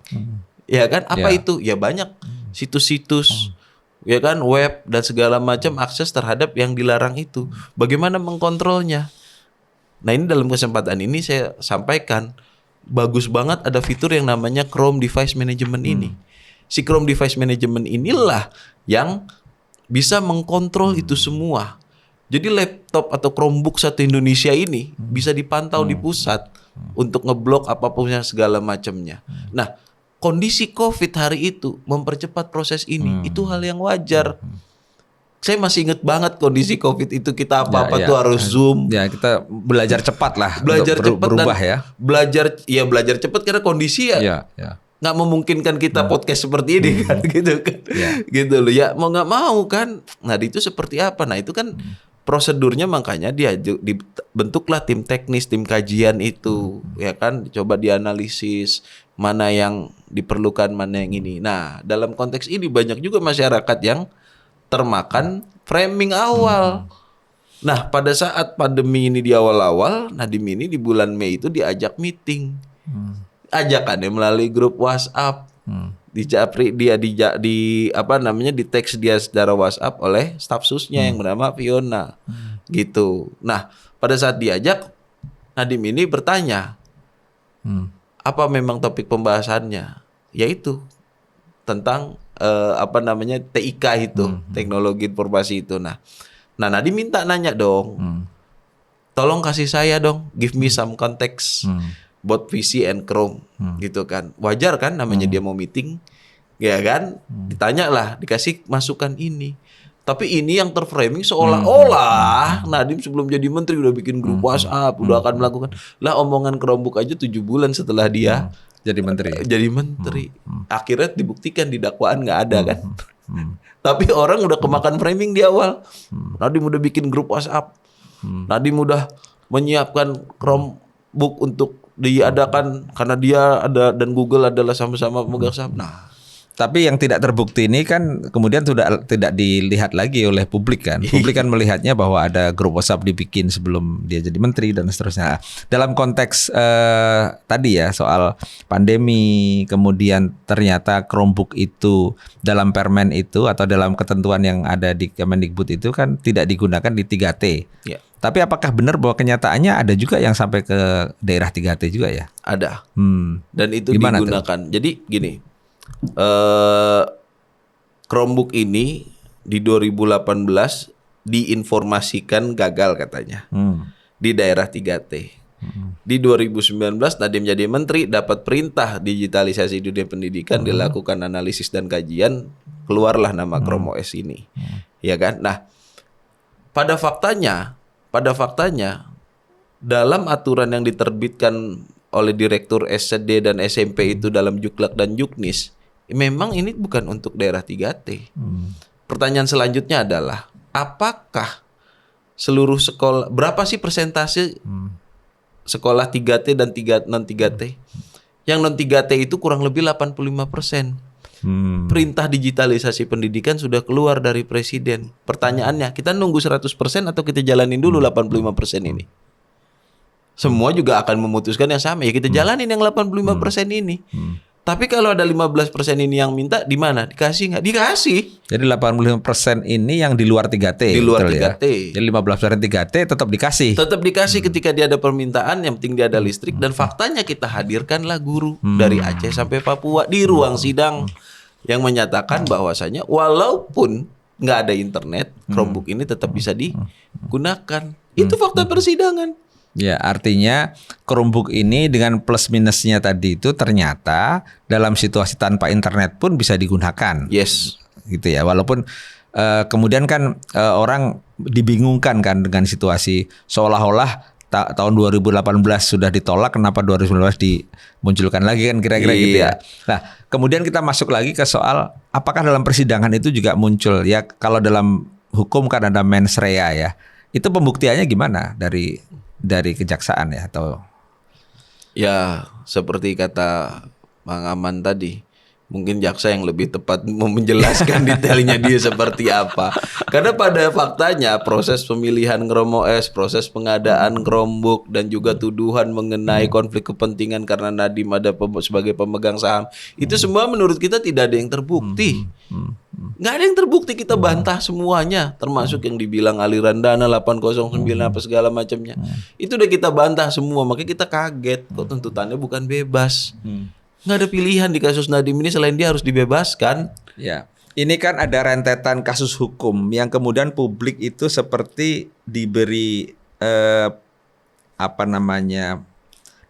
ya kan? Apa itu? Ya banyak situs-situs, ya kan? Web dan segala macam akses terhadap yang dilarang itu. Bagaimana mengkontrolnya? Nah ini dalam kesempatan ini saya sampaikan bagus banget ada fitur yang namanya Chrome Device Management ini. Si Chrome Device Management inilah yang bisa mengkontrol itu semua. Jadi laptop atau Chromebook satu Indonesia ini bisa dipantau di pusat untuk ngeblok apapun yang segala macamnya. Nah kondisi COVID hari itu mempercepat proses ini, itu hal yang wajar. Saya masih ingat banget kondisi COVID itu kita apa-apa tuh harus Zoom. Ya kita belajar cepat lah. Belajar cepat berubah dan ya. Belajar cepat karena kondisi nggak memungkinkan kita podcast seperti ini kan gitu kan. Gitu loh ya mau nggak mau kan. Nah itu seperti apa? Nah itu kan prosedurnya makanya dibentuklah tim teknis, tim kajian itu ya kan. Coba dianalisis mana yang diperlukan, mana yang ini. Nah dalam konteks ini banyak juga masyarakat yang termakan framing awal. Nah, pada saat pandemi ini di awal-awal, Nadiem ini di bulan Mei itu diajak meeting. Ajakannya melalui grup WhatsApp. Di teks dia secara WhatsApp oleh staf susnya yang bernama Fiona. Gitu. Nah, pada saat diajak, Nadiem ini bertanya, apa memang topik pembahasannya? Yaitu tentang TIK itu, teknologi informasi itu. Nah, Nadiem minta nanya dong, tolong kasih saya dong, give me some context, both VC and Chrome, gitu kan. Wajar kan, namanya dia mau meeting, ya kan? Ditanya lah, dikasih masukan ini. Tapi ini yang terframing seolah-olah Nadiem sebelum jadi menteri udah bikin grup WhatsApp, udah akan melakukan. Lah omongan Chromebook aja 7 bulan setelah dia jadi menteri. Akhirnya dibuktikan di dakwaan nggak ada kan. Tapi orang udah kemakan framing di awal. Nadiem udah bikin grup WhatsApp. Nadiem udah menyiapkan Chromebook untuk diadakan karena dia ada dan Google adalah sama-sama pemegang saham. Nah, tapi yang tidak terbukti ini kan kemudian sudah tidak dilihat lagi oleh publik kan. Publik kan melihatnya bahwa ada grup WhatsApp dibikin sebelum dia jadi menteri dan seterusnya. Dalam konteks tadi ya soal pandemi, kemudian ternyata Chromebook itu dalam permen itu atau dalam ketentuan yang ada di Kemendikbud itu kan tidak digunakan di 3T. ya, Tapi apakah benar bahwa kenyataannya ada juga yang sampai ke daerah 3T juga ya? ada. Dan itu Gimana digunakan. Jadi gini, Chromebook ini di 2018 diinformasikan gagal katanya di daerah 3T. Di 2019 Nadiem jadi menteri, dapat perintah digitalisasi dunia pendidikan, dilakukan analisis dan kajian, keluarlah nama Chrome OS ini. Ya kan? Nah, pada faktanya dalam aturan yang diterbitkan oleh Direktur SD dan SMP itu dalam Juklak dan Juknis, memang ini bukan untuk daerah 3T. Pertanyaan selanjutnya adalah, apakah seluruh sekolah, berapa sih persentase sekolah 3T dan non 3T? Yang non 3T itu kurang lebih 85%. Perintah digitalisasi pendidikan sudah keluar dari Presiden. Pertanyaannya, kita nunggu 100% atau kita jalanin dulu 85% ini? Semua juga akan memutuskan yang sama. Ya kita jalanin yang 85% ini. Tapi kalau ada 15% ini yang minta, di mana? Dikasih nggak? Dikasih. Jadi 85% ini yang di luar 3T. Di luar betul 3T. Ya? Jadi 15% 3T tetap dikasih. Tetap dikasih ketika dia ada permintaan, yang penting dia ada listrik. Dan faktanya kita hadirkanlah guru dari Aceh sampai Papua di ruang sidang yang menyatakan bahwasanya walaupun nggak ada internet, Chromebook ini tetap bisa digunakan. Itu fakta persidangan. Ya, artinya Chromebook ini dengan plus minusnya tadi itu ternyata dalam situasi tanpa internet pun bisa digunakan. Yes. Gitu ya. Walaupun kemudian kan orang dibingungkan kan dengan situasi seolah-olah tahun 2018 sudah ditolak, kenapa 2019 dimunculkan lagi kan kira-kira gitu ya. Nah, kemudian kita masuk lagi ke soal apakah dalam persidangan itu juga muncul ya, kalau dalam hukum kan ada mens rea ya. Itu pembuktiannya gimana dari kejaksaan ya atau? Ya, seperti kata Bang Aman tadi, mungkin jaksa yang lebih tepat menjelaskan detailnya dia seperti apa. Karena pada faktanya proses pemilihan Chrome OS, proses pengadaan Chromebook, dan juga tuduhan mengenai konflik kepentingan karena Nadiem ada sebagai pemegang saham, itu semua menurut kita tidak ada yang terbukti. Nggak ada yang terbukti, kita bantah semuanya, termasuk yang dibilang aliran dana 809 apa segala macamnya. Itu udah kita bantah semua, makanya kita kaget kok tuntutannya bukan bebas. Nggak ada pilihan di kasus Nadiem ini selain dia harus dibebaskan. Ya, ini kan ada rentetan kasus hukum yang kemudian publik itu seperti diberi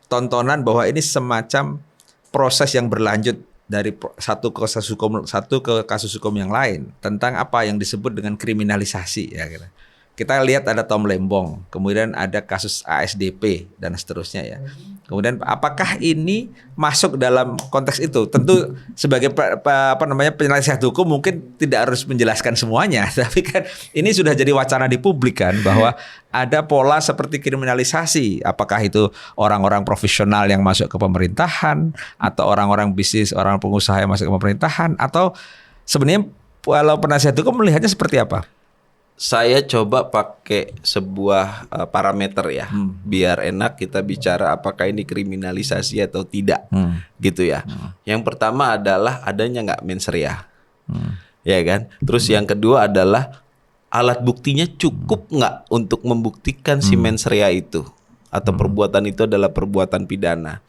tontonan bahwa ini semacam proses yang berlanjut dari satu ke kasus hukum yang lain tentang apa yang disebut dengan kriminalisasi ya. Kita lihat ada Tom Lembong, kemudian ada kasus ASDP dan seterusnya ya. Kemudian apakah ini masuk dalam konteks itu? Tentu sebagai penyelesaian hukum mungkin tidak harus menjelaskan semuanya, tapi kan ini sudah jadi wacana di publik kan bahwa ada pola seperti kriminalisasi. Apakah itu orang-orang profesional yang masuk ke pemerintahan atau orang-orang bisnis, orang pengusaha yang masuk ke pemerintahan, atau sebenarnya Kalau penasihat hukum melihatnya seperti apa? Saya coba pakai sebuah parameter ya, biar enak kita bicara apakah ini kriminalisasi atau tidak, gitu ya. Yang pertama adalah adanya nggak mens rea, ya kan. Terus yang kedua adalah alat buktinya cukup nggak untuk membuktikan si mens rea itu atau perbuatan itu adalah perbuatan pidana.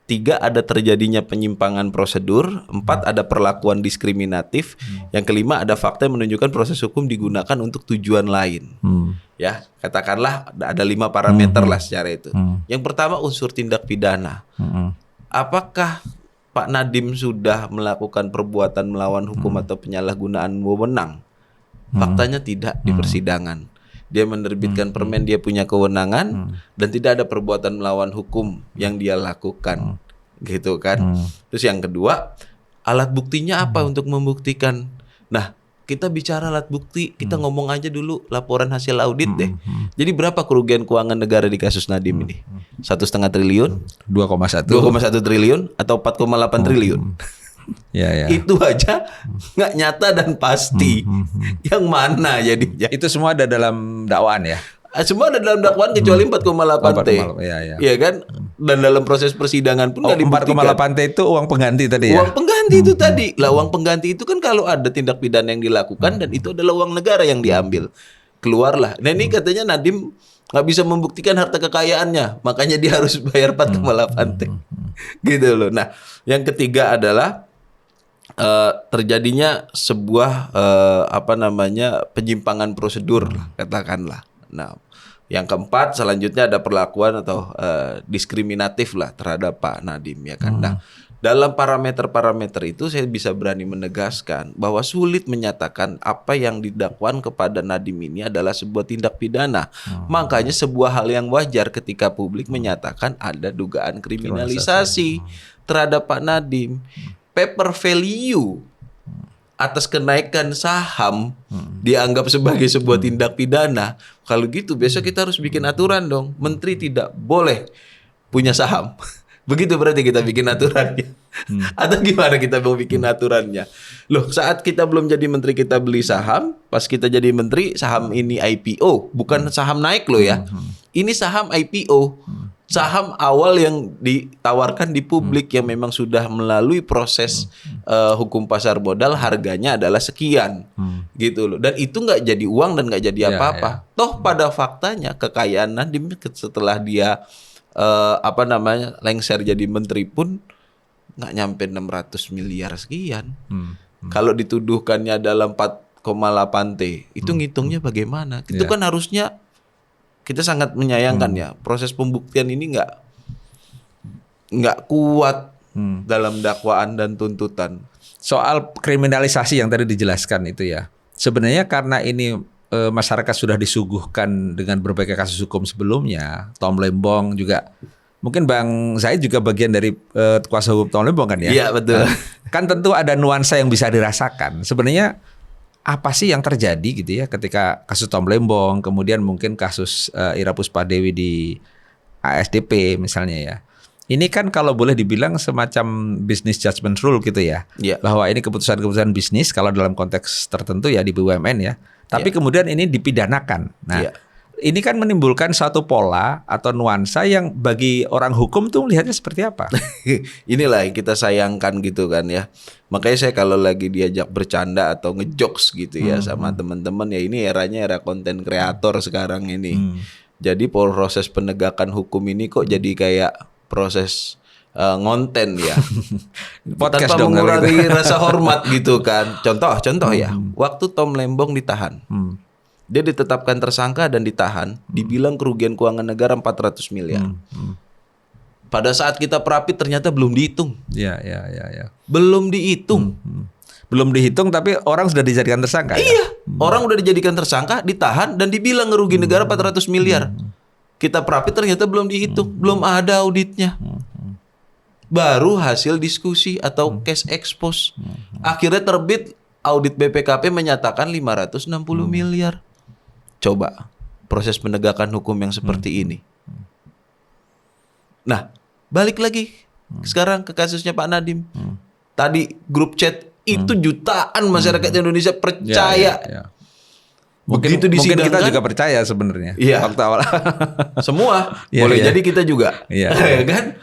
3, ada terjadinya penyimpangan prosedur. 4, ada perlakuan diskriminatif. Yang kelima, ada fakta yang menunjukkan proses hukum digunakan untuk tujuan lain. Ya, katakanlah ada 5 parameter lah secara itu. Yang pertama, unsur tindak pidana. Apakah Pak Nadiem sudah melakukan perbuatan melawan hukum atau penyalahgunaan wewenang? Faktanya tidak di persidangan. Dia menerbitkan permen, dia punya kewenangan dan tidak ada perbuatan melawan hukum yang dia lakukan, gitu kan. Terus yang kedua, alat buktinya apa untuk membuktikan? Nah, kita bicara alat bukti, kita ngomong aja dulu laporan hasil audit deh. Jadi berapa kerugian keuangan negara di kasus Nadiem ini? 1,5 triliun, 2,1 triliun atau 4,8 triliun? Ya. Itu aja nggak nyata dan pasti. Yang mana jadinya? Itu semua ada dalam dakwaan ya? Semua ada dalam dakwaan kecuali 4,8 T. Iya kan? Dan dalam proses persidangan pun nggak dibuktikan. 4,8 T itu uang pengganti tadi ya? Uang pengganti itu tadi. Lah uang pengganti itu kan kalau ada tindak pidana yang dilakukan dan itu adalah uang negara yang diambil. Keluarlah. Nah ini katanya Nadiem nggak bisa membuktikan harta kekayaannya, makanya dia harus bayar 4,8 T. Gitu loh. Nah, yang ketiga adalah terjadinya sebuah penyimpangan prosedur katakanlah. Nah, yang keempat selanjutnya ada perlakuan atau diskriminatif lah terhadap Pak Nadiem ya kan. Nah, dalam parameter-parameter itu saya bisa berani menegaskan bahwa sulit menyatakan apa yang didakwan kepada Nadiem ini adalah sebuah tindak pidana. Makanya sebuah hal yang wajar ketika publik menyatakan ada dugaan kriminalisasi terhadap Pak Nadiem. Paper value atas kenaikan saham dianggap sebagai sebuah tindak pidana. Kalau gitu besok kita harus bikin aturan dong. Menteri tidak boleh punya saham. Begitu berarti kita bikin aturannya. Atau gimana kita mau bikin aturannya? Loh, saat kita belum jadi menteri kita beli saham, pas kita jadi menteri saham ini IPO, bukan saham naik loh ya. Ini saham IPO. Saham awal yang ditawarkan di publik yang memang sudah melalui proses hukum pasar modal, harganya adalah sekian, gitu loh. Dan itu nggak jadi uang dan nggak jadi apa-apa. Toh pada faktanya kekayaan Nadiem setelah dia lengser jadi menteri pun nggak nyampe 600 miliar sekian. Kalau dituduhkannya dalam 4,8 T, itu ngitungnya bagaimana? Itu kan harusnya kita sangat menyayangkan ya, proses pembuktian ini nggak kuat dalam dakwaan dan tuntutan. Soal kriminalisasi yang tadi dijelaskan itu ya, sebenarnya karena ini masyarakat sudah disuguhkan dengan berbagai kasus hukum sebelumnya, Tom Lembong juga, mungkin Bang Zaid juga bagian dari kuasa hukum Tom Lembong kan ya? Iya betul. Nah, kan tentu ada nuansa yang bisa dirasakan. Sebenarnya apa sih yang terjadi gitu ya ketika kasus Tom Lembong, kemudian mungkin kasus Ira Puspadewi di ASDP misalnya ya. Ini kan kalau boleh dibilang semacam business judgment rule gitu ya. Bahwa ini keputusan-keputusan bisnis kalau dalam konteks tertentu ya di BUMN ya. Tapi kemudian ini dipidanakan. Nah, ini kan menimbulkan satu pola atau nuansa yang bagi orang hukum tuh lihatnya seperti apa? Inilah yang kita sayangkan gitu kan ya. Makanya saya kalau lagi diajak bercanda atau ngejokes gitu ya sama teman-teman ya, ini eranya era konten kreator sekarang ini. Jadi proses penegakan hukum ini kok jadi kayak proses ngonten ya. Podcast tanpa dong, mengurangi rasa hormat gitu kan. Contoh ya, waktu Tom Lembong ditahan. Dia ditetapkan tersangka dan ditahan, dibilang kerugian keuangan negara 400 miliar. Pada saat kita perapit ternyata belum dihitung. Ya. Belum dihitung. Belum dihitung tapi orang sudah dijadikan tersangka. Iya, orang udah dijadikan tersangka, ditahan dan dibilang ngerugi negara 400 miliar. Kita perapit ternyata belum dihitung, belum ada auditnya. Baru hasil diskusi atau case expose. Akhirnya terbit audit BPKP menyatakan 560 miliar. Coba proses penegakan hukum yang seperti ini. Nah, balik lagi sekarang ke kasusnya Pak Nadiem. Tadi grup chat Itu jutaan masyarakat Indonesia percaya. Ya. Mungkin Begitu mungkin kita disidangkan, juga percaya sebenarnya Iya. waktu awal. semua Iya, boleh iya. jadi kita juga. Iya. Ya kan?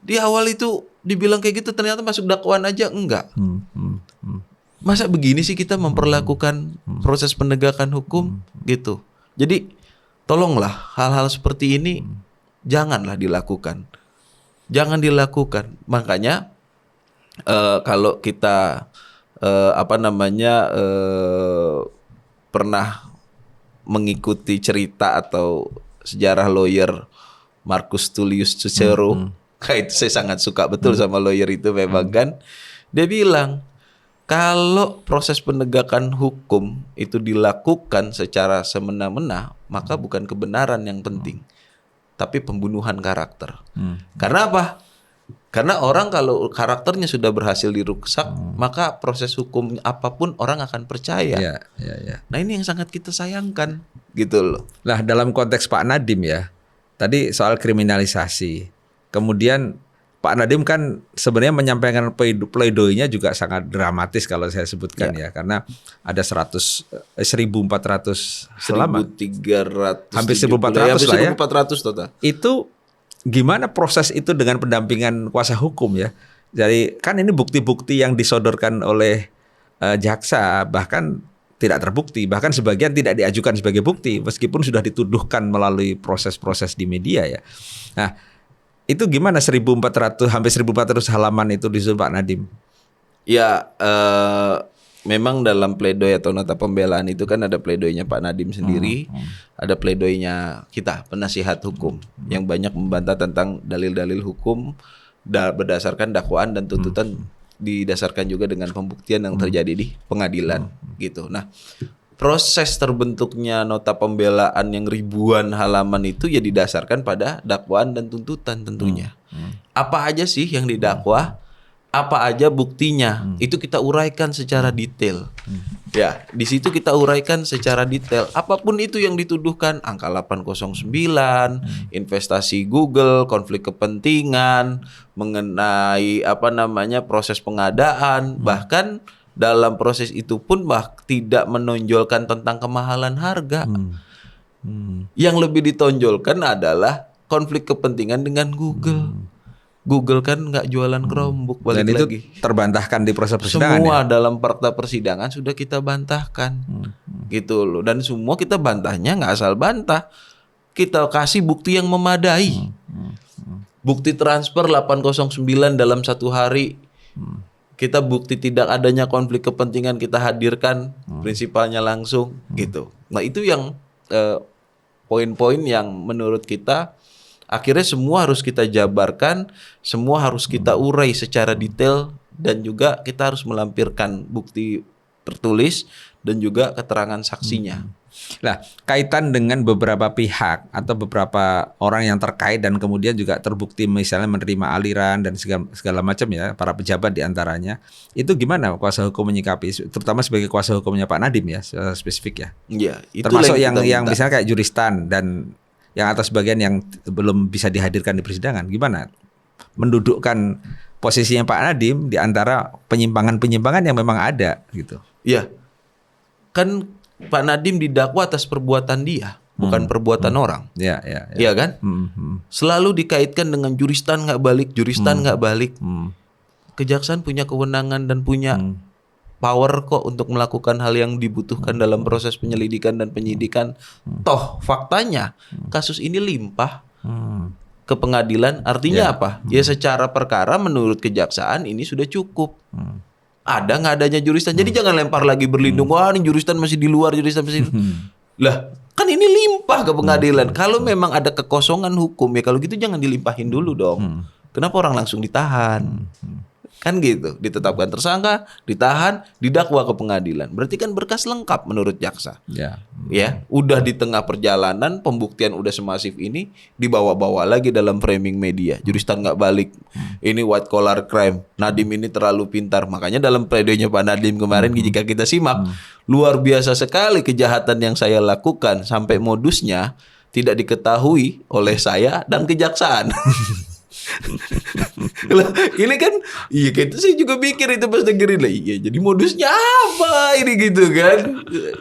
Di awal itu dibilang kayak gitu, ternyata masuk dakwaan aja enggak. Masa begini sih kita memperlakukan proses penegakan hukum gitu. Jadi tolonglah hal-hal seperti ini janganlah dilakukan. Jangan dilakukan. Makanya kalau kita pernah mengikuti cerita atau sejarah lawyer Marcus Tullius Cicero, itu saya sangat suka betul sama lawyer itu memang kan. Dia bilang kalau proses penegakan hukum itu dilakukan secara semena-mena, maka bukan kebenaran yang penting, tapi pembunuhan karakter. Karena apa? Karena orang kalau karakternya sudah berhasil dirusak, maka proses hukum apapun orang akan percaya. Ya. Nah ini yang sangat kita sayangkan gitu loh. Nah, dalam konteks Pak Nadiem ya, tadi soal kriminalisasi. Kemudian Pak Nadiem kan sebenarnya menyampaikan pleidoinya juga sangat dramatis kalau saya sebutkan ya, karena ada 1.400 selama 1.300 hampir 1.400 lah ya. 1.400 total. Itu gimana proses itu dengan pendampingan kuasa hukum ya? Jadi kan ini bukti-bukti yang disodorkan oleh jaksa bahkan tidak terbukti, bahkan sebagian tidak diajukan sebagai bukti meskipun sudah dituduhkan melalui proses-proses di media ya. Nah, itu gimana 1.400 hampir 1.400 halaman itu disusun Pak Nadiem? Ya, memang dalam pledoi atau nota pembelaan itu kan ada pledoinya Pak Nadiem sendiri, ada pledoinya kita penasihat hukum yang banyak membantah tentang dalil-dalil hukum berdasarkan dakwaan dan tuntutan didasarkan juga dengan pembuktian yang terjadi di pengadilan gitu. Nah, proses terbentuknya nota pembelaan yang ribuan halaman itu ya didasarkan pada dakwaan dan tuntutan tentunya. Apa aja sih yang didakwa? Apa aja buktinya? Itu kita uraikan secara detail. Ya, di situ kita uraikan secara detail. Apapun itu yang dituduhkan, angka 809, investasi Google, konflik kepentingan, mengenai proses pengadaan, bahkan dalam proses itu pun tidak menonjolkan tentang kemahalan harga. Yang lebih ditonjolkan adalah konflik kepentingan dengan Google. Google kan nggak jualan Chromebook, balik Dan itu lagi. terbantahkan di proses persidangan. Semua Ya? dalam fakta persidangan sudah kita bantahkan, gitu loh. Dan semua kita bantahnya nggak asal bantah, kita kasih bukti yang memadai. Bukti transfer 809 dalam 1 hari. Kita bukti tidak adanya konflik kepentingan kita hadirkan, prinsipalnya langsung, gitu. Nah itu yang poin-poin yang menurut kita akhirnya semua harus kita jabarkan, semua harus kita urai secara detail, dan juga kita harus melampirkan bukti tertulis dan juga keterangan saksinya. Nah, kaitan dengan beberapa pihak atau beberapa orang yang terkait dan kemudian juga terbukti misalnya menerima aliran dan segala macam ya, para pejabat diantaranya, itu gimana kuasa hukum menyikapi, terutama sebagai kuasa hukumnya Pak Nadiem ya, spesifik ya. Iya, itu termasuk yang minta. misalnya kayak juristan dan yang atas bagian yang belum bisa dihadirkan di persidangan, gimana mendudukkan posisinya Pak Nadiem di antara penyimpangan-penyimpangan yang memang ada gitu. Iya, kan Pak Nadiem didakwa atas perbuatan dia, bukan perbuatan orang. Ya. Iya kan? Selalu dikaitkan dengan juristan nggak balik, nggak balik. Kejaksaan punya kewenangan dan punya power kok untuk melakukan hal yang dibutuhkan dalam proses penyelidikan dan penyidikan. Toh faktanya kasus ini limpah ke pengadilan. Artinya apa? Ya secara perkara menurut kejaksaan ini sudah cukup. Ada nggak adanya juristan. Jadi jangan lempar lagi berlindung. Wah ini juristan masih di luar, juristan masih lah kan ini limpah ke pengadilan. Kalau memang ada kekosongan hukum ya kalau gitu jangan dilimpahin dulu dong. Kenapa orang langsung ditahan? Kan gitu, ditetapkan tersangka, ditahan, didakwa ke pengadilan. Berarti kan berkas lengkap menurut jaksa. Ya. Ya, udah di tengah perjalanan pembuktian udah semasif ini dibawa-bawa lagi dalam framing media. Juristan nggak balik. Ini white collar crime. Nadiem ini terlalu pintar. Makanya dalam pledoinya Pak Nadiem kemarin jika kita simak, luar biasa sekali kejahatan yang saya lakukan sampai modusnya tidak diketahui oleh saya dan kejaksaan. Lah, ini kan, iya gitu saya juga mikir itu pas dengerin lah, iya jadi modusnya apa ini gitu kan,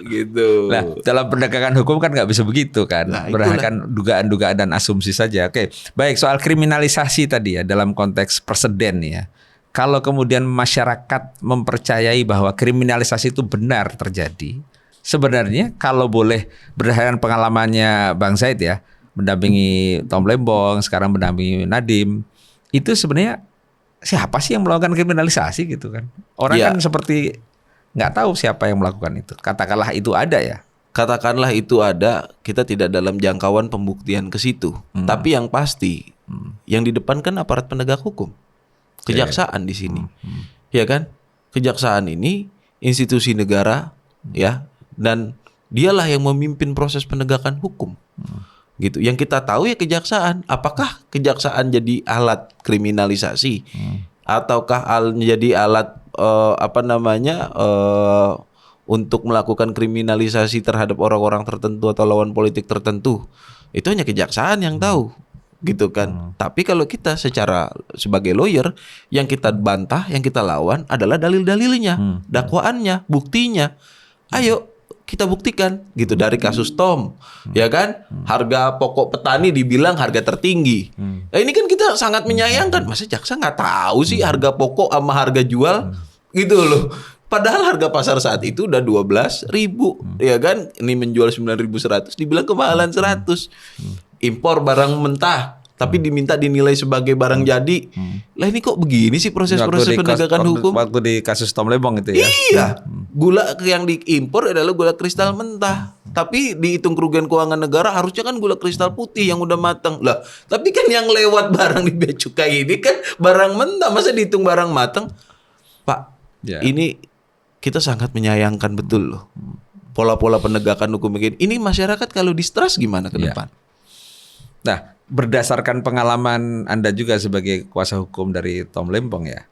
gitu. Nah, dalam penegakan hukum kan nggak bisa begitu kan, Nah, berdasarkan dugaan-dugaan dan asumsi saja. Oke, baik, soal kriminalisasi tadi ya dalam konteks presiden ya. Kalau kemudian masyarakat mempercayai bahwa kriminalisasi itu benar terjadi, sebenarnya kalau boleh berdasarkan pengalamannya Bang Zaid ya, mendampingi Tom Lembong, sekarang mendampingi Nadiem, itu sebenarnya siapa sih yang melakukan kriminalisasi gitu kan? Orang Ya. kan seperti nggak tahu siapa yang melakukan itu. Katakanlah itu ada ya. Katakanlah itu ada, kita tidak dalam jangkauan pembuktian ke situ. Tapi yang pasti, yang di depan kan aparat penegak hukum, kejaksaan di sini, ya kan? Kejaksaan ini institusi negara, ya, dan dialah yang memimpin proses penegakan hukum, gitu. Yang kita tahu ya kejaksaan. Apakah kejaksaan jadi alat kriminalisasi, ataukah jadi alat untuk melakukan kriminalisasi terhadap orang-orang tertentu atau lawan politik tertentu? Itu hanya kejaksaan yang tahu, gitu kan. Tapi kalau kita sebagai lawyer, yang kita bantah, yang kita lawan adalah dalil-dalilnya, dakwaannya, buktinya. Ayo kita buktikan, gitu. Dari kasus Tom, ya kan, harga pokok petani dibilang harga tertinggi. Nah, ini kan kita sangat menyayangkan. Masa jaksa nggak tahu sih harga pokok sama harga jual, gitu loh. Padahal harga pasar saat itu udah 12.000, ya kan? Ini menjual 9.100, dibilang kemahalan 100. Impor barang mentah, tapi diminta dinilai sebagai barang jadi. Lah ini kok begini sih proses-proses penegakan hukum? Waktu di kasus Tom Lembong itu ya. Iya, gula yang diimpor adalah gula kristal mentah. Tapi dihitung kerugian keuangan negara harusnya kan gula kristal putih yang udah matang. Lah, tapi kan yang lewat barang di bea cukai ini kan barang mentah, masa dihitung barang matang? Pak, Ya. ini kita sangat menyayangkan betul loh. Pola-pola penegakan hukum begini. Ini masyarakat kalau distrust gimana ke Ya. depan? Nah, berdasarkan pengalaman Anda juga sebagai kuasa hukum dari Tom Lembong ya,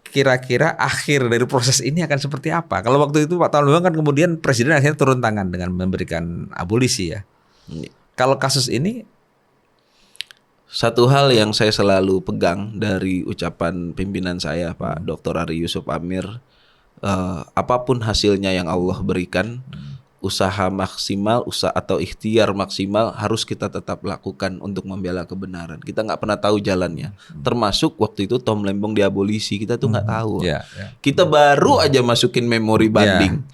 kira-kira akhir dari proses ini akan seperti apa? Kalau waktu itu Pak Tom Lembong kan kemudian Presiden akhirnya turun tangan dengan memberikan abolisi ya. Kalau kasus ini, Satu hal yang saya selalu pegang dari ucapan pimpinan saya, Pak Dr. Ari Yusuf Amir, apapun hasilnya yang Allah berikan, usaha maksimal, atau ikhtiar maksimal harus kita tetap lakukan untuk membela kebenaran. Kita nggak pernah tahu jalannya. Termasuk waktu itu Tom Lembong diabolisi, kita tuh nggak tahu. ya. Kita baru aja masukin memori banding.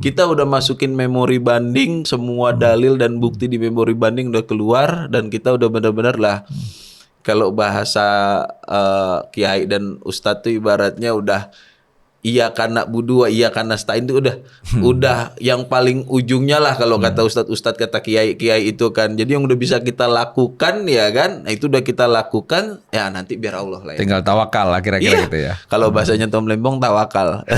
Kita udah masukin memori banding, semua dalil dan bukti di memori banding udah keluar, dan kita udah benar-benar lah, kalau bahasa kiai dan ustadz tuh ibaratnya udah iya karena budua, iya karena stain itu udah yang paling ujungnya lah kalau kata ustadz kata kiai itu kan. Jadi yang udah bisa kita lakukan ya kan, nah itu udah kita lakukan, ya nanti biar Allah lah ya. Tinggal tawakal lah kira-kira Iya. gitu ya. Kalau bahasanya Tom Lembong tawakal.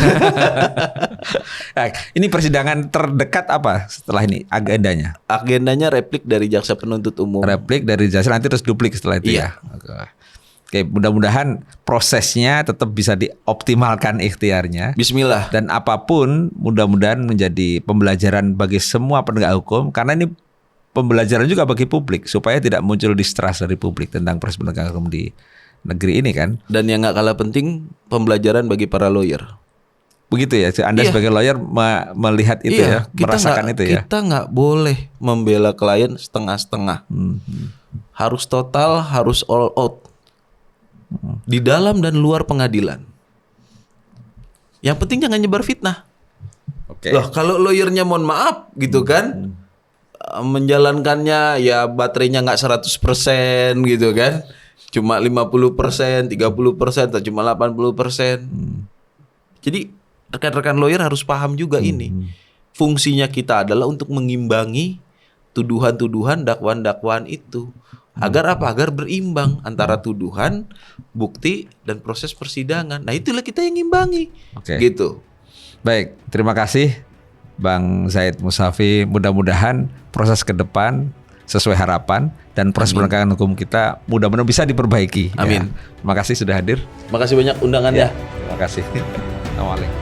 Nah, ini persidangan terdekat apa setelah ini agendanya? Agendanya replik dari jaksa penuntut umum. Replik dari jasa, nanti terus duplik setelah itu Iya. ya. Oke, mudah-mudahan prosesnya tetap bisa dioptimalkan ikhtiarnya. Bismillah. Dan apapun mudah-mudahan menjadi pembelajaran bagi semua penegak hukum, karena ini pembelajaran juga bagi publik supaya tidak muncul distrust dari publik tentang proses penegakan hukum di negeri ini kan. Dan yang nggak kalah penting, pembelajaran bagi para lawyer. Begitu ya, Anda Iya. sebagai lawyer melihat itu ya, merasakan itu ya. Kita nggak boleh membela klien setengah-setengah. Harus total, harus all out. Di dalam dan luar pengadilan. Yang penting jangan nyebar fitnah. Oke. Loh, kalau lawyernya mohon maaf gitu kan, menjalankannya ya baterainya nggak 100% gitu kan, cuma 50%, 30% atau cuma 80%. Jadi rekan-rekan lawyer harus paham juga ini. Fungsinya kita adalah untuk mengimbangi tuduhan-tuduhan, dakwaan-dakwaan itu. Agar apa? Agar berimbang antara tuduhan, bukti, dan proses persidangan. Nah itulah kita yang ngimbangi. Oke. Gitu. Baik, terima kasih Bang Zaid Musafi. Mudah-mudahan proses ke depan sesuai harapan dan proses penegakan hukum kita mudah-mudahan bisa diperbaiki. Amin. Ya. Terima kasih sudah hadir. Makasih banyak undangannya. Terima kasih. Assalamualaikum.